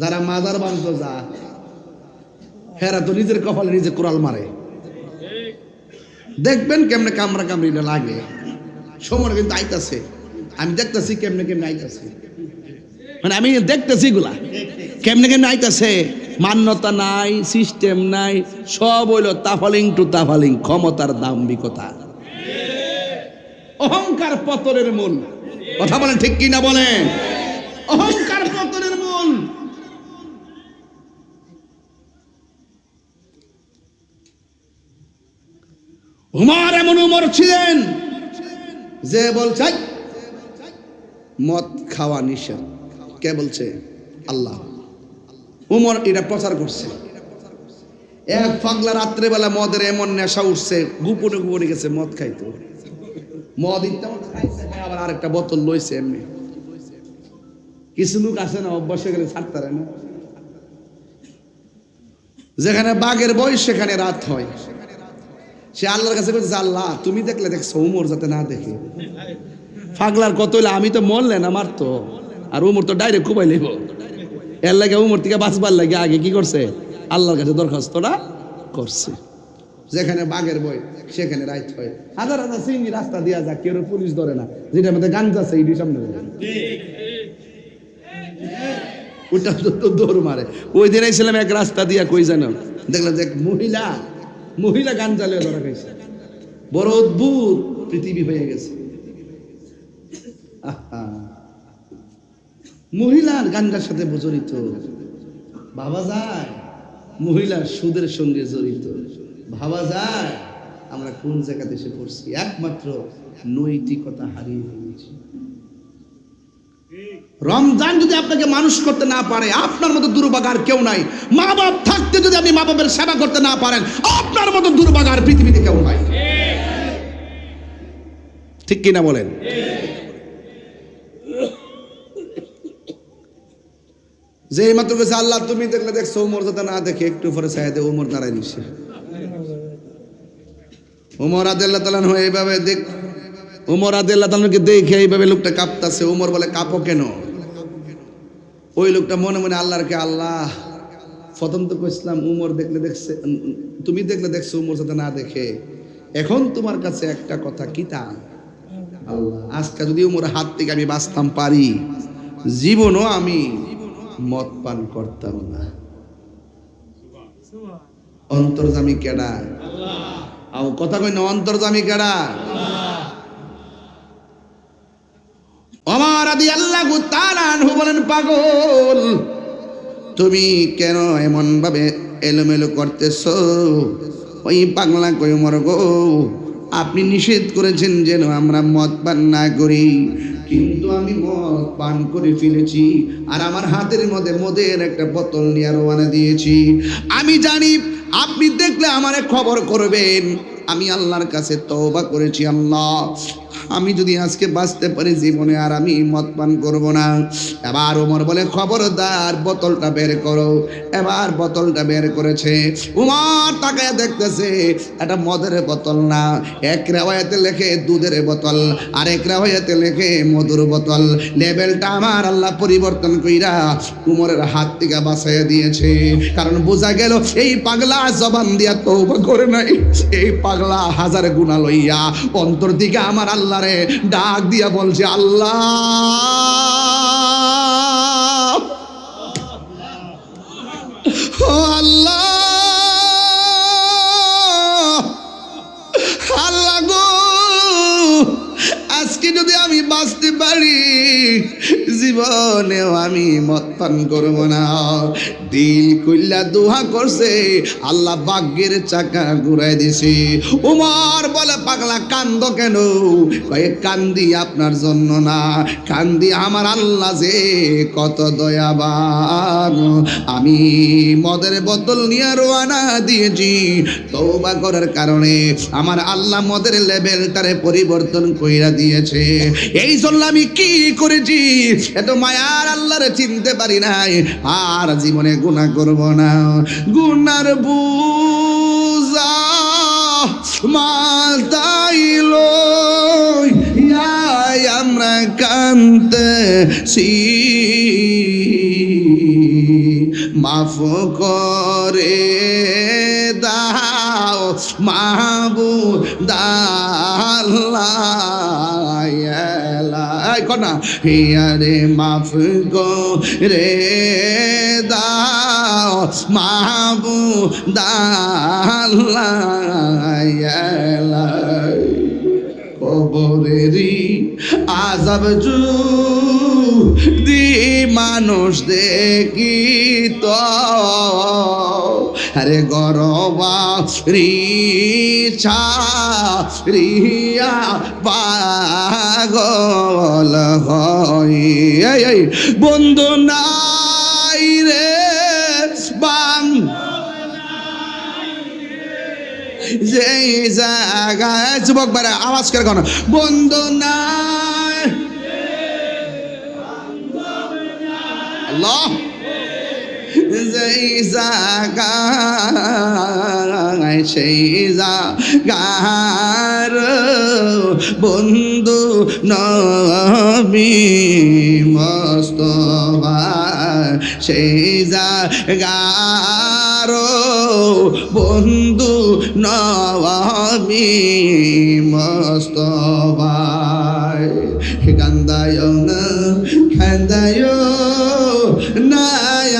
A: যারা মাজার বান্ধ যা হেরা তো নিজের কপালে নিজে কোরাল মারে। দেখবেন কেমনে কামড়া কামড়িটা লাগে, সময় কিন্তু আইতাছে, আমি দেখতেছি কেমনে কেমনে আইতাছে, মানে আমি দেখতেছি গুলা কেমনে কেমনে আইতাছে। মান্যতা নাই, সিস্টেম নাই, সব হইল তাফালিং টু তাফালিং, ক্ষমতার দাম্ভিকতা, অহংকার পতনের মূল। কথা বলেন ঠিক কি না বলেন? অহংকার পতনের মূল। উমর এমন উমর ছিলেন যে বলছে মদ খাওয়া নিষেধ। কে বলছে? আল্লাহ। উমর এটা প্রচার করছে। এক পাগলা রাত্রেবেলা মদের এমন নেশা উঠছে, গোপনে গোপনে গেছে মদ খাইতো। মদ খাইছে, আবার আরেকটা বোতল লইছে এমনি। কিছু লোক আছে না, অভ্যাস হয়ে গেলে ছাড়তে পারে না। যেখানে বাঘের বয়স সেখানে রাত হয়। সে আল্লাহর কাছে বলছে, আল্লাহ তুমি দেখলে দেখছো, উমর যাতে না দেখে। পাগলার কত হইলে আমি তো মরলেন আমার তো, আর উমর তো ডাইরেক্ট কুবাই লেব। এর লাগে উমর থেকে বাঁচবার লাগে আগে কি করছে? আল্লাহর কাছে দরখাস্তটা করছে। যেখানে বাঘের বই সেখানে রাইত হয়। হাজার হাজার সিঙ্গি রাস্তা দিয়া যাক, কেউ পুলিশ ধরে না, যেটার মধ্যে গাঞ্জা আছে এইটি সামনে ওটা তো দৌড় মারে। ওই দিন ছিলাম এক রাস্তা দিয়া, কই জানো, দেখলাম যে মহিলা গাঞ্জা লিয়ে ধরা খাইছে। বড় অদ্ভুত পৃথিবী হয়ে গেছে। মহিলার গাঞ্জার সাথে জড়িত, ভাবা যায় মহিলার সুদের সঙ্গে জড়িত, ভাবা যায় আমরা কোন জায়গাতে এসে পড়ছি। একমাত্র নৈতিকতা হারিয়ে ফেলেছি। রমজান যদি আপনাকে মানুষ করতে না পারে, আপনার মতো দুর্ভাগা আর কেউ নাই। মা বাপ থাকতে যদি আপনি মা বাপের সেবা করতে না পারেন, আপনার মতো দুর্ভাগা আর পৃথিবীতে কেউ নাই। ঠিক কিনা বলেন? যে মাত্র কাছে আল্লাহ তুমি দেখলে দেখছো, উমর যাতে না দেখে, একটু পরে চাইতে উমর দাঁড়ায় নিছে। উমর রাদিয়াল্লাহু তাআলা হয়ে এইভাবে দেখ, উমর রাদিয়াল্লাহু তাআলাকে দেখে এইভাবে লোকটা কাঁপতাছে। উমর বলে, কাঁপো কেন? ওই লোকটা মনে মনে আল্লাহরকে, আল্লাহ প্রথম তো কইছিলাম উমর দেখলে দেখছে, তুমি দেখলে দেখছো, উমর সাথে না দেখে। এখন তোমার কাছে একটা কথা, কিতা আল্লাহ, আজকে যদি উমরের হাত থেকে আমি বাঁচতাম পারি, জীবনও আমি মদ পান করতাম না। অন্তর্জামী কেডা? আও কথা কই না, অন্তর্জামী কেডা? ওমর রাদিয়াল্লাহু তাআলা আনহু বলেন, পাগল তুমি কেন এমন ভাবে এলোমেলো করতেছো? ওই পাগলা কই ওমর গো, আপনি নিষেধ করেছেন যেন আমরা মদ পান না করি, কিন্তু আমি মদ পান করে ফেলেছি, আর আমার হাতের মধ্যে মদের একটা বোতল নিয়ে রওনা দিয়েছি। আমি জানি আপনি দেখলে আমারে খবর করবেন। আমি আল্লাহর কাছে তওবা করেছি, আল্লাহ আমি যদি আজকে বাঁচতে পারি জীবনে আর আমি মদ পান করব না। এবার ওমর বলে, খবরদার বোতলটা বের করো। এবার বোতলটা বের করেছে। উমর তাকায় দেখতেছে এটা মদের বোতল না, এক রিওয়ায়াতে লেখে দুধের বোতল, আর এক রিওয়ায়াতে লেখে মধুর বোতল। লেভেলটা আমার আল্লাহ পরিবর্তন কইরা উমরের হাত থেকে বাঁচাইয়া দিয়েছে। কারণ বোঝা গেল এই পাগলা জবান দিয়া তওবা করে নাই, এই পাগলা হাজার গুনাহ লইয়া অন্তর থেকে আমার আল্লাহ রে ডাক দিয়া বলছে, আল্লাহ ও আল্লাহ, আল্লাহ গো, আজকে যদি আমি বাঁচতে পারি জীবনেও আমি মদ পান করব না। দিল কইলা দোয়া করছে, আল্লাহ ভাগ্যের চাকা ঘুরাই দিছে। উমর বলে, পাগলা কান্দ কেন? কয়ে, কান্দি আপনার জন্য না, কান্দি আমার আল্লাহ যে কত দয়াবান। আমি মদের বোতল নিয়ে রওনা দিয়েছি, তওবা করার কারণে আমার আল্লাহ মদের লেভেলটারে পরিবর্তন কইরা দিয়েছে। এই জন্য আমি কি করেছি, এত মায়ার আল্লাহরে চিনতে পারি নাই, আর জীবনে গুনাহ করব না। গুনার বুঝা মাথাইল আমরা কান্দেছি, মাফ করে দাও মাহবুব আল্লাহ, কনা হিয়ারে মাফ করে দাও মাহবুব আল্লাহ। কবরেরই আযাব যদি মানুষ দেখিত, আরে গরবা রিছা রিয়া পাগল হয়। বন্ধু নাই রে বাং যেই জায়গায়, যুবক ভাইরা আওয়াজ করে কোন, বন্ধু নাই আল্লাহ, যেই জায়গায় সেই জায়গার বন্ধু নবী মুস্তাফা, সেই জায়গার বন্ধু নবী মুস্তাফা। কান্দায় না কান্দায় না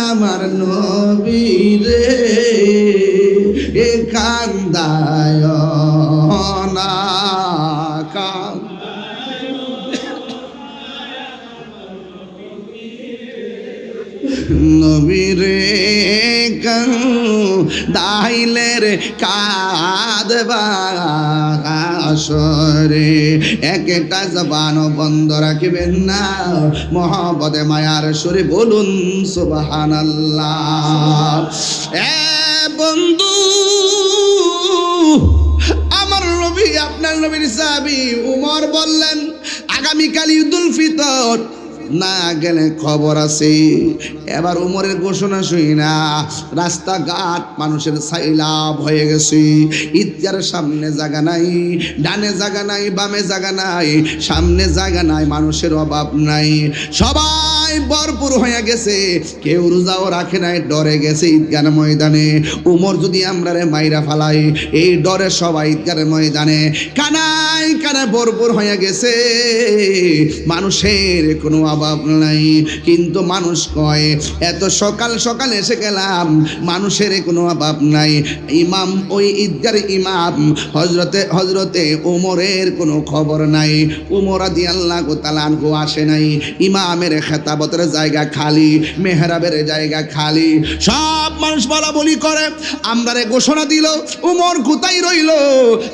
A: আমার নবী রে, এ কান্দায় না নবী রে, দাইলে রে কাঁদবা আসরে। একটা জবান বন্ধ রাখবেন না, মহব্বতে মায়ার সুরে বলুন সুবহানাল্লাহ। এ বন্ধু, আমার নবী আপনার নবীর সাহাবী উমর বললেন, আগামীকাল ঈদুল ফিতর, না গেলে খবর আছে। এবার উমরের ঘোষণা শুই না, রাস্তাঘাট মানুষের সাইলাব হয়ে গেছে। ঈদগার সামনে জায়গা নাই, ডানে জায়গা নাই, বামে জায়গা নাই, সামনে জায়গা নাই, মানুষের অভাব নাই। সবাই রোজায় ভরপুর হয়ে গেছে, কেউ রোজাও রাখে নাই, ডরে গেছে ঈদগাহ ময়দানে। উমর যদি আমরা রে মাইরা ফালাই, এই ডরে সবাই ঈদগাহ ময়দানে কানায় কানায় ভরপুর হয়ে গেছে, মানুষের কোনো অভাব নাই। কিন্তু মানুষ কয় এত সকাল সকাল এসে গেলাম, মানুষের কোনো অভাব নাই। ইমাম, ওই ঈদগার ইমাম হজরতে উমরের কোনো খবর নাই। উমর রাদিয়াল্লাহু তাআলা আনহু আসে নাই। ইমামের খেতাবতের জায়গা খালি, মেহরাবের জায়গা খালি, সব মানুষ বলা বলি করে। আমরারে ঘোষণা দিল উমর কোথায় রইল।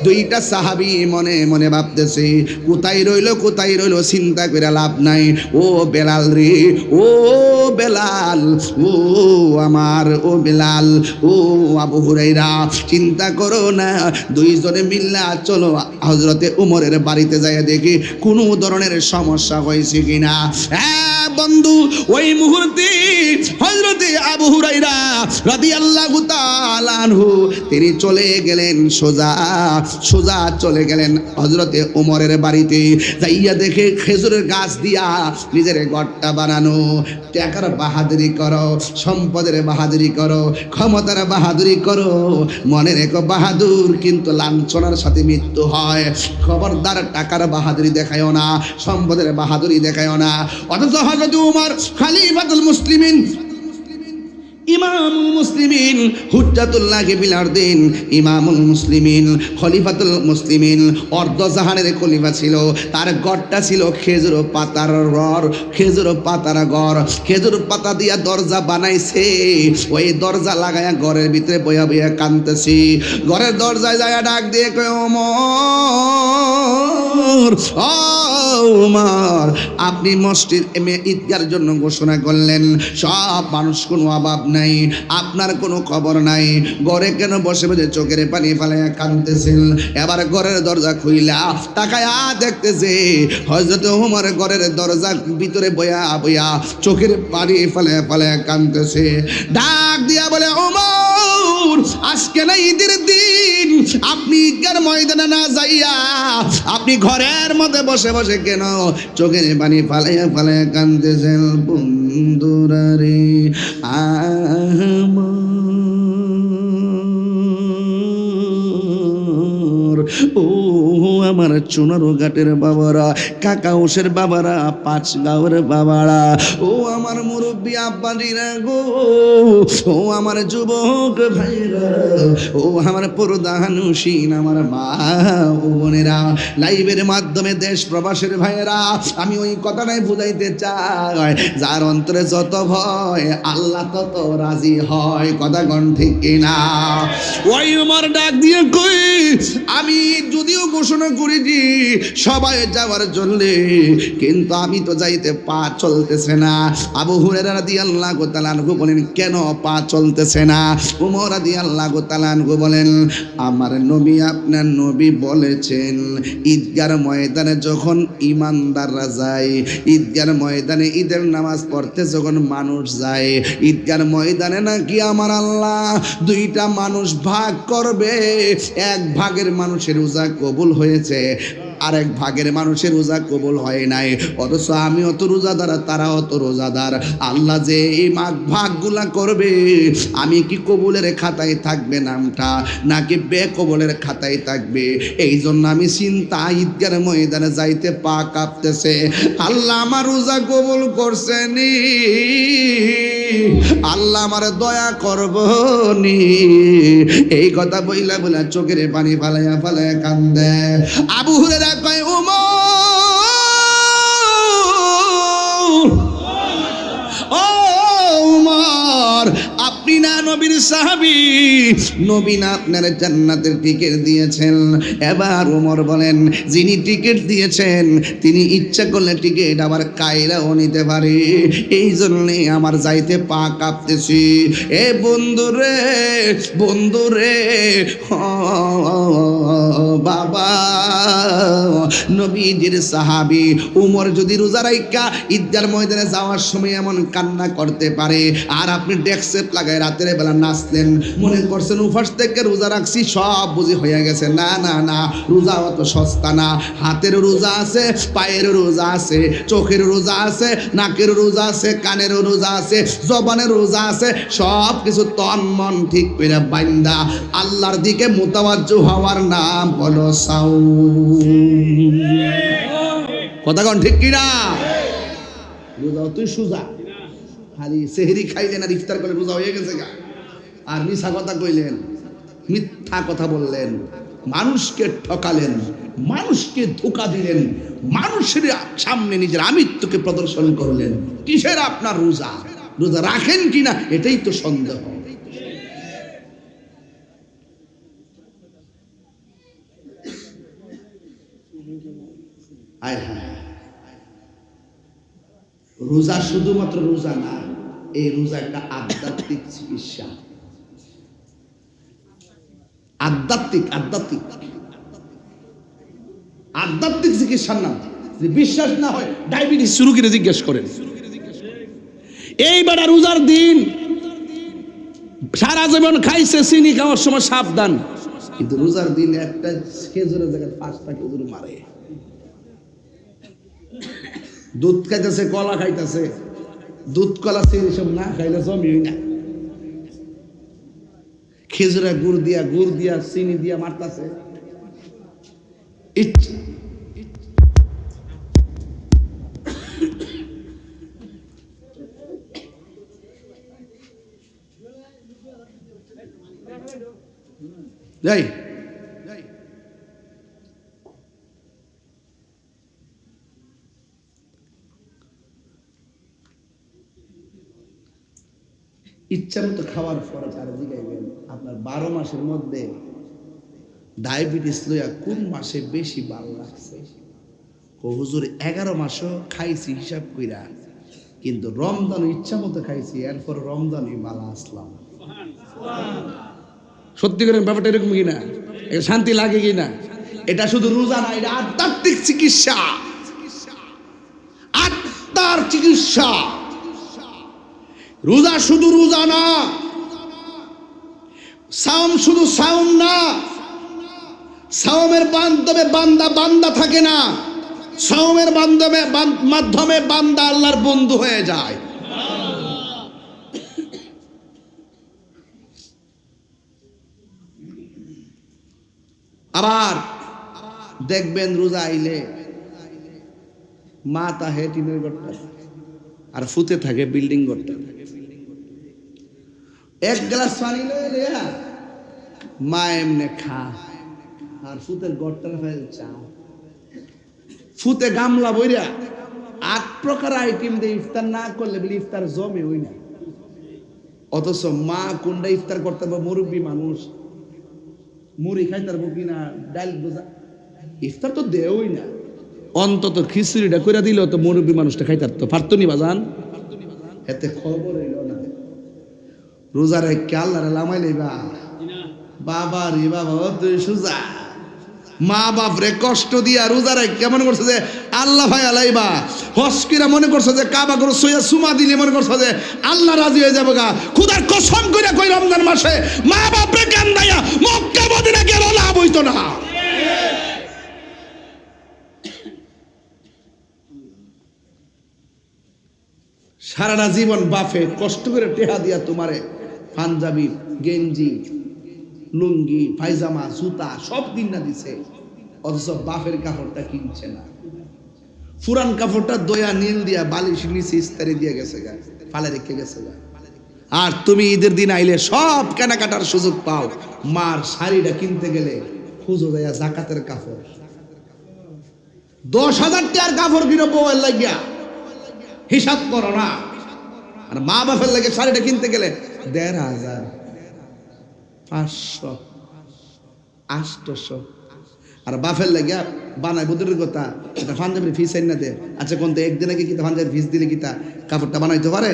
A: দুইটা সাহাবী মনে মনে ভাবতেছে কোথায় রইল কোথায় রইল, চিন্তা করে লাভ নাই। ও বেলাল রে, ও বেলাল, ও আমার ও বেলাল, ও আবু হুরাইরা, চিন্তা করো না, দুইজনে মিল্লা চলো হযরতে উমরের বাড়িতে যাইয়া দেখি কোনো ধরনের সমস্যা হয়েছে কিনা। হ্যাঁ বন্ধু, ওই মুহূর্তে হযরতে আবু হুরাইরা রাদিয়াল্লাহু তাআলা আনহু তিনি চলে গেলেন, সোজা চলে গেলেন হযরতে উমরের বাড়িতে। যাইয়া দেখে খেজুরের গাছ দিয়া নিজের ঘরটা বানানো। টাকার বাহাদুরি করো, সম্পদের বাহাদুরি করো, ক্ষমতার বাহাদুরি করো, মনে রেখো বাহাদুর কিন্তু লাঞ্ছনার সাথে মৃত্যু হয়। খবরদার টাকার বাহাদুরি দেখায়ও না, সম্পদের বাহাদুরি দেখায়ও না। অথচ হযরত উমর খলিফাতুল মুসলিমিন, ইমামুল মুসলিমিন, হুজ্জাতুল্লাহ বিল আরদিন, ইমামুল মুসলিমিন, খলিফাতুল মুসলিমিন, অর্ধজাহানের খলিফা ছিল। তার গড়টা ছিল খেজুর পাতার গড়, খেজুর পাতার গড়, খেজুর পাতা দিয়া দরজা বানাইছে। ওই দরজা লাগায়া ঘরের ভিতরে বইয়া বইয়া কাঁদতেছি। ঘরের দরজায় যায় ডাক দিয়ে কয় ওমর, ও ওমর, আপনি মসজিদ ঈদগার জন্য ঘোষণা করলেন, সব মানুষ কোনো অভাব নাই, আপনার কোনো খবর নাই, ঘরে কেন বসে বসে চোখের পানি ফেলাইয়া কাঁদতেছেন? এবার ঘরের দরজা খুইলা তাকায়া দেখতেছে হযরত ওমর ঘরের দরজা ভিতরে বইয়া বইয়া চোখের পানি ফেলাইয়া ফেলাইয়া কাঁদতেছে। ডাক দিয়া বলে ওমর, আজকে না ঈদের দিন, আপনি ঈদগার ময়দানে না যাইয়া আপনি ঘরের মধ্যে বসে বসে কেন চোখের পানি ফালাইয়া ফালাইয়া কাঁদতেছেন? বন্ধুরা রে আমার, ও আমার চুনারো ঘাটের বাবারা, কাকাউসের বাবারা, পাঁচ গাঁওয়ের বাবারা, ও আমার মুরব্বী আব্বাজিরা গো, ও আমার যুবক ভাইরা, ও আমার পর্দানুসীন আমার মা ও বোনেরা, লাইভের মাধ্যমে দেশ প্রবাসের ভাইয়েরা, আমি ওই কথাটাই বুঝাইতে চাই, যার অন্তরে যত ভয় আল্লাহ তত রাজি হয়। কথা কোন ঠিক কিনা? ওই আমার ডাক দিয়ে কই, আমি যদিও ঘোষণা করেছি সবাই যাওয়ার জন্য, কিন্তু আমি তো যাইতে পা চলতেছে না। আবু হুরায়রা রাদিয়াল্লাহু তাআলা আনহু বলেন, কেন পা চলতেছে না? উমর রাদিয়াল্লাহু তাআলা আনহু বলেন, আমার নবী, আপনার নবী বলেছেন ঈদগার ময়দানে যখন ইমানদাররা যায়, ঈদগার ময়দানে ঈদের নামাজ পড়তে যখন মানুষ যায়, ঈদগার ময়দানে নাকি আমার আল্লাহ দুইটা মানুষ ভাগ করবে। এক ভাগের মানুষের রোজা কবুল হয়েছে, আরেক ভাগের মানুষের রোজা কবুল হয় নাই। অথচ আমি অত রোজাদার, তারা অত রোজাদার। আল্লাহ যে এই ভাগগুলা করবে, আমি কি কবুলের খাতায় থাকবে নামটা, নাকি বেকবুলের খাতায় থাকবে? এই জন্য আমি চিন্তা, ঈদগার ময়দানে যাইতে পা কাঁপতেছে। আল্লাহ আমার রোজা কবুল করছেনি, আল্লাহ আমার দয়া করব নি, এই কথা বইলা বইলা চোখের পানি ফালাইয়া ফালাইয়া কান্দে। আবু হুরায়রা কয়, ওমর, ও ওমর, আপনি না নবীর সাহাবী, নবী না আপনার জান্নাতের টিকিট দিয়েছেন। এবার ওমর বলেন, যিনি টিকিট দিয়েছেন তিনি ইচ্ছা করলে টিকিট আবার কায়রাও নিতে পারে, এই জন্যে আমার যাইতে পা কাঁপতেছি। এ বন্ধুরে, বন্ধুরে, বাবা, নবীজির সাহাবী উমর যদি রোজা রাইখা ঈদগার ময়দানে যাওয়ার সময় এমন কান্না করতে পারে, আর আপনি ডেস্ক লাগায় রাতের বেলা নাচলেন, মনে করছেন উপাস থেকে রোজা রাখছি সব বুঝি হয়ে গেছে। না না না, রোজা অত সস্তা না। হাতের রোজা আছে, পায়ের রোজা আছে, চোখের রোজা আছে, নাকের রোজা আছে, কানের রোজা আছে, জবানের রোজা আছে। সব কিছু তন মন ঠিক করে বাইন্দা আল্লাহর দিকে মুতাওয়াজ্জু হওয়ার নাম হলো সাওম। কথা কোন ঠিক কিনা? রোজা তুই সুজা, খালি সেহরি খাইলেন আর ইফতার করে রোজা হয়ে গেছে গা। আর মিথ্যা কথা কইলেন, মিথ্যা কথা বললেন, মানুষকে ঠকালেন, মানুষকে ধোঁকা দিলেন, মানুষের সামনে নিজের আমিত্বকে প্রদর্শন করলেন। কিসের আপনার রোজা? রোজা রাখেন কিনা এটাই তো সন্দেহ। আয় হায়, রোজা শুধুমাত্র রোজা না, এই রোজা একটা আধ্যাত্মিক চিকিৎসা। আধ্যাত্মিক আধ্যাত্মিক আধ্যাত্মিক চিকিৎসার নাম। যে বিশ্বাস না হয় ডায়াবেটিস শুরু করে জিজ্ঞেস করেন। এইবার রোজার দিন সারা জীবন খাইছে, চিনি খাওয়ার সময় সাবধান, কিন্তু রোজার দিন একটা খেজুরের জায়গায় 5টা খেজুর মারে। দুধ খাইতেছে, কলা খাইতেছে, দুধ কলা চিনি সব না খাইলে জমিই না। খেজুরে গুড় দিয়া চিনি দিয়া মারতাছে। যাই ইচ্ছা মতো খাওয়ার পরে আর জিগাইবেন আপনার 12 মাসের মধ্যে ডায়াবেটিস লইয়া কোন মাসে বেশি ভালো লাগছে? ও হুজুর 11 মাসও খাইছি হিসাব কইরা, কিন্তু রমজান ইচ্ছা মতো খাইছি, এরপর রমজানই ভালো আসলাম। সত্যি করে ব্যাপারটা এরকম কিনা? শান্তি লাগে কিনা? এটা শুধু রোজা না, এটা আধ্যাত্মিক চিকিৎসা, আত্মার চিকিৎসা। রোজা শুধু রোজা না, সাওম শুধু সাওম না। সাওমের মাধ্যমে বান্দা বান্দা থাকে না, সাওমের মাধ্যমে বান্দা আল্লাহর বন্ধু হয়ে যায়। আবার দেখবেন রোজা আইলে মা তাহে টিনের ঘরটা আর ফুতে থাকে বিল্ডিং ঘরটা। এক গ্লাস পানি লয়ে মা এমনে খা, আর ফুতের ঘরটা চা। ফুতে গামলা বইরা 8 প্রকার আইটেম দিয়ে ইফতার না করলে বলে ইফতার জমে হই না। অথচ মা কোনটা ইফতার করতে পারবো? মুরব্বী মানুষ, মুড়ি খাইতে পারবো কিনা, ডাল বোঝা, ইফতার তো দেওই না। অন্তত খিচুড়িটা করে দিল তো মুরব্বী মানুষটা খাইতে পারতো নি বাজান? এতে খবর হইল না। রোজারে আল্লাহরে লামাই লইবা বাবা রে বাবা, তুই সুজা মা বাপ রে কষ্ট দিয়া রোজারে কেমন করছে যে আল্লাহ ভাই আলাইবা। হসকিরা মনে করছে যে কাবা করে সইয়া সুমা দিলে মনে করছে যে আল্লাহ রাজি হয়ে যাবে গা। খুদার কসম কইরা কই রমজান মাসে মা বাপ রে কান্দাইয়া মক্কা মদিনা গেল লাভ হইতো না। সারাটা জীবন বাপে কষ্ট করে টেহা দিয়া তোমারে পাঞ্জাবি, গেঞ্জি, লুঙ্গি, পায়জামা, জুতা সব দিন না দিছে, অথচ বাপের কাপড়টা কিনছে না। পুরান কাপড়টা দয়া নীল দিয়া বালিশ নিচে ইস্তারি দিয়ে গেছে গা, ফালে রেখে গেছে গা। আর তুমি ঈদের দিন আইলে সব কেনাকাটার সুযোগ পাও। মার শাড়িটা কিনতে গেলে খুঁজো দেয়া জাকাতের কাপড়, 10,000 টাকার কাপড় কিনো বউয়ের লাগিয়া, হিসাব করো না। আর মা বাপের লাগে শাড়িটা কিনতে গেলে 1,500, 500, 800। আর বাপের লাগিয়া বানায় বুদ্ধের কথা এটা পাঞ্জাবির ফিস আইন না দে। আচ্ছা কোন একদিন আগে কিতা পাঞ্জাবির ফিস দিলে কিতা কাপড়টা বানাইতে পারে?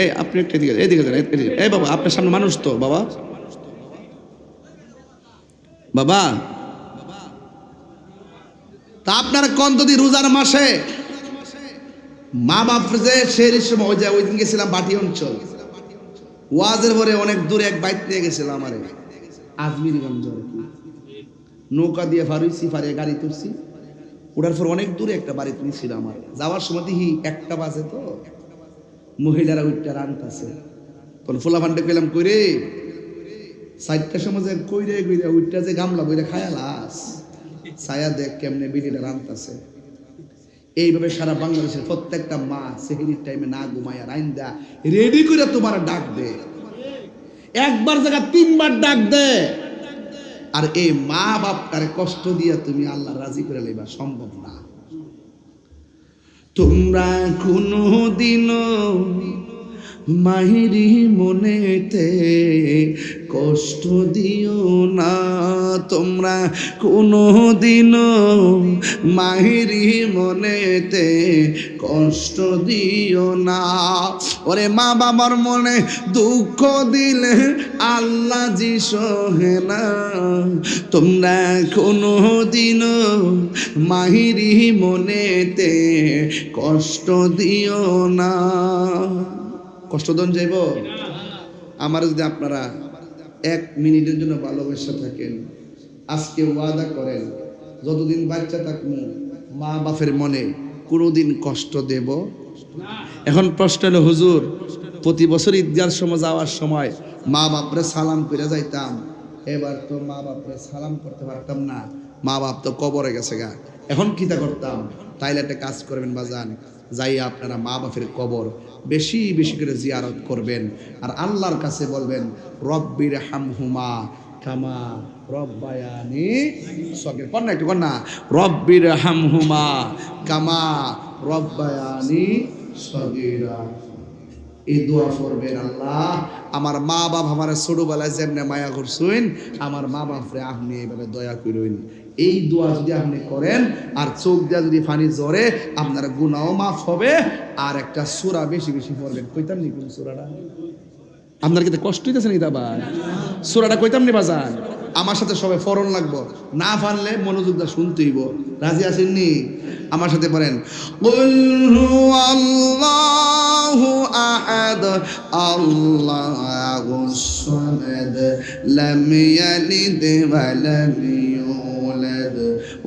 A: এই আপনি একটা এদিকে যান, এই বাবা আপনার সামনে মানুষ তো বাবা, বাবা তা আপনার কোন যদি রোজার মাসে মা বাপ যে সেই সময় ওই দিন গেছিলাম বাটি অঞ্চল, ওয়াজের পরে অনেক দূরে এক বাইক নিয়ে গেছিলাম আমারে আজমিরগঞ্জ, নৌকা দিয়ে ফারুইছি, ফারিয়ে গাড়ি তুলছি, ওটার পর অনেক দূরে একটা বাড়ি তুলছিল আমার। যাওয়ার সময় দেখি 1টা বাজে, তো মহিলারা উঠটা রান্তাছে, তখন ফোলা ফান্ডে পেলাম কইরে 4টার সময় যে কইরে কইরে উঠটা যে গামলা বইরে খায়ালাস ছায়া দেখ কেমনে বিড়িটা রান্তাছে। এইভাবে সারা বাংলাদেশের প্রত্যেকটা মা সেহরির টাইমে না ঘুমায়া রাইন্দা রেডি করে তোমার ডাক দে, একবার জায়গা 3বার ডাক দে। আর এই মা বাপটারে কষ্ট দিয়া তুমি আল্লাহ রাজি করে লইবা সম্ভব না। তোমরা কোনো দিনও মাহিরি মনেতে কষ্ট দিও না, তোমরা কোনো দিনও মাহিরি মনেতে কষ্ট দিও না। ওরে মা বাবার মনে দুঃখ দিলে আল্লাহ জি সহে না, তোমরা কোনো দিনও মাহিরি মনেতে কষ্ট দিও না। কষ্ট দন যাইব? আমার যদি আপনারা 1 মিনিটের জন্য ভালোবাসা থাকেন, আজকে ওয়াদা করেন যতদিন বাচ্চা থাকবো মা বাপের মনে কোনোদিন কষ্ট দেব না। এখন প্রশ্ন হলো, হুজুর প্রতি বছর ঈদগার সময় যাওয়ার সময় মা বাপরে সালাম করে যাইতাম, এবার তো মা বাপরে সালাম করতে পারতাম না, মা বাপ তো কবরে গেছে গা, এখন কিতা করতাম? তাইলে একটা কাজ করবেন বাজান, যাই আপনারা মা বাপের কবর বেশি বেশি করে জিয়ারত করবেন, আর আল্লাহর কাছে বলবেন রব্বির হামহুমা কামা রব্বায়ানি সগীরা। পড়না একটু না, রব্বির হামহুমা কামা রব্বায়ানি সগীরা। এই দোয়া করবেন, আল্লাহ আমার মা বাপ আমার ছোটবেলায় যেমনে মায়া করছেন, আমার মা বাপরে আপনি এইভাবে দয়া করুন। এই দোয়া যদি আপনি করেন আর চোখ দিয়া যদি পানি ঝরে, আপনার গুনাহ মাফ হবে। আর একটা সূরা বেশি বেশি পড়বেন। কইতাম নি কোন সূরাটা? আপনার কিন্তু কষ্ট হইতেছে নি দাবা? সূরাটা কইতাম নি বাজান? আমার সাথে সবাই ফরন লাগবো, না পারলে মনোযোগ দা শুনতেইব। রাজি আছেন নি? আমার সাথে পড়েন, কুল হুয়াল্লাহু আহাদ আল্লাহুস সামাদ লাম ইয়ালিদ ওয়া লাম ইউলাদ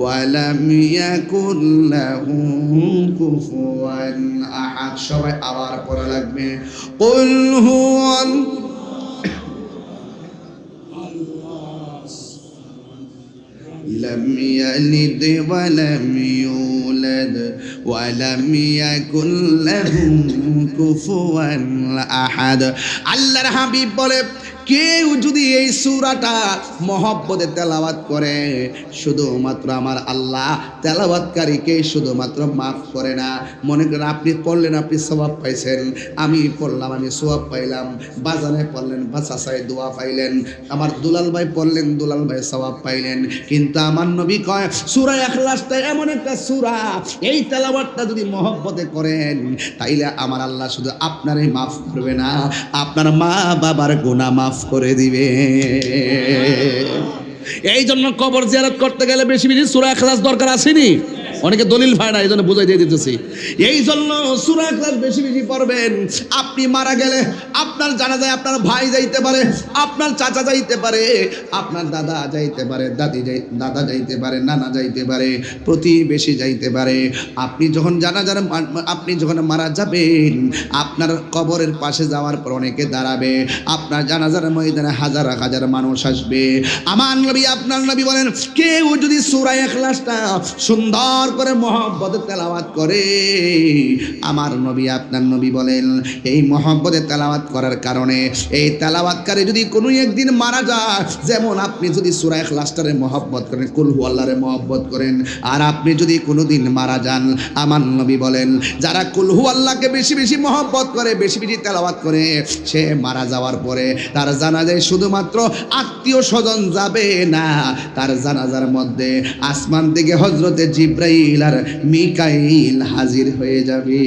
A: ওয়া লাম ইয়াকুল লাহু কুফুয়ান আহাদ। সবাই আবার পড়া লাগবে, কুল হুয়াল لم يلد ولم يولد ولم يكن له كفوا أحد। আল্লাহর হাবিব বলে, কেউ যদি এই সূরাটা মহব্বতে তেলাওয়াত করে, শুধুমাত্র আমার আল্লাহ তেলাওয়াতকারীকে শুধুমাত্র মাফ করে না। মনে করেন আপনি পড়লেন, আপনি সওয়াব পাইছেন, আমি পড়লাম, আমি সওয়াব পাইলাম, বাজানে পড়লেন, বাসাসায় দোয়া পাইলেন, আমার দুলাল ভাই পড়লেন, দুলাল ভাই সওয়াব পাইলেন। কিন্তু আমার নবী কয় সূরা ইখলাসটা এমন একটা সূরা, এই তেলাওয়াতটা যদি মহব্বতে করেন, তাইলে আমার আল্লাহ শুধু আপনারই মাফ করবে না, আপনার মা বাবার গুনাহ মাফ করে দিবে। এই জন্য কবর জিয়ারত করতে গেলে বেশি বেশি সূরা ইখলাস দরকার আসেনি? অনেকে দলিল পায় না, এই জন্য বুঝাই দিয়ে দিতেছি। এই জন্য সূরা ইখলাস বেশি বেশি পড়বেন। আপনি মারা গেলে আপনার জানাজায় আপনার ভাই যাইতে পারে, আপনার চাচা যাইতে পারে, আপনার দাদা যাইতে পারে, দাদা যাইতে পারে, নানা যাইতে পারে, প্রতিবেশী যাইতে পারে। আপনি যখন আপনি যখন মারা যাবেন, আপনার কবরের পাশে যাওয়ার পর অনেকে দাঁড়াবে, আপনার জানাজার ময়দানে হাজার হাজার মানুষ আসবে। আমার নবী, আপনার নবী বলেন, কেউ যদি সূরা ইখলাসটা সুন্দর করে মহব্বতে তেলাওয়াত করে, আমার নবী, আপনার নবী বলেন, এই মহব্বতে তেলাওয়াত করার কারণে এই তেলাওয়াতকারী যদি কোনো একদিন মারা যায়, যেমন আপনি যদি সূরা ইখলাসটারে মহব্বত করেন, কুল হুয়াল্লাহরে মহব্বত করেন, আর আপনি যদি কোনোদিন মারা যান, আমার নবী বলেন, যারা কুল হুয়াল্লাহকে বেশি বেশি মহব্বত করে, বেশি বেশি তেলাওয়াত করে, সে মারা যাওয়ার পরে তার জানাজায় শুধুমাত্র আত্মীয় স্বজন যাবে না, তার জানাজার মধ্যে আসমান থেকে হযরতে জিবরাইল আর মিকাইল হাজির হয়ে যাবে।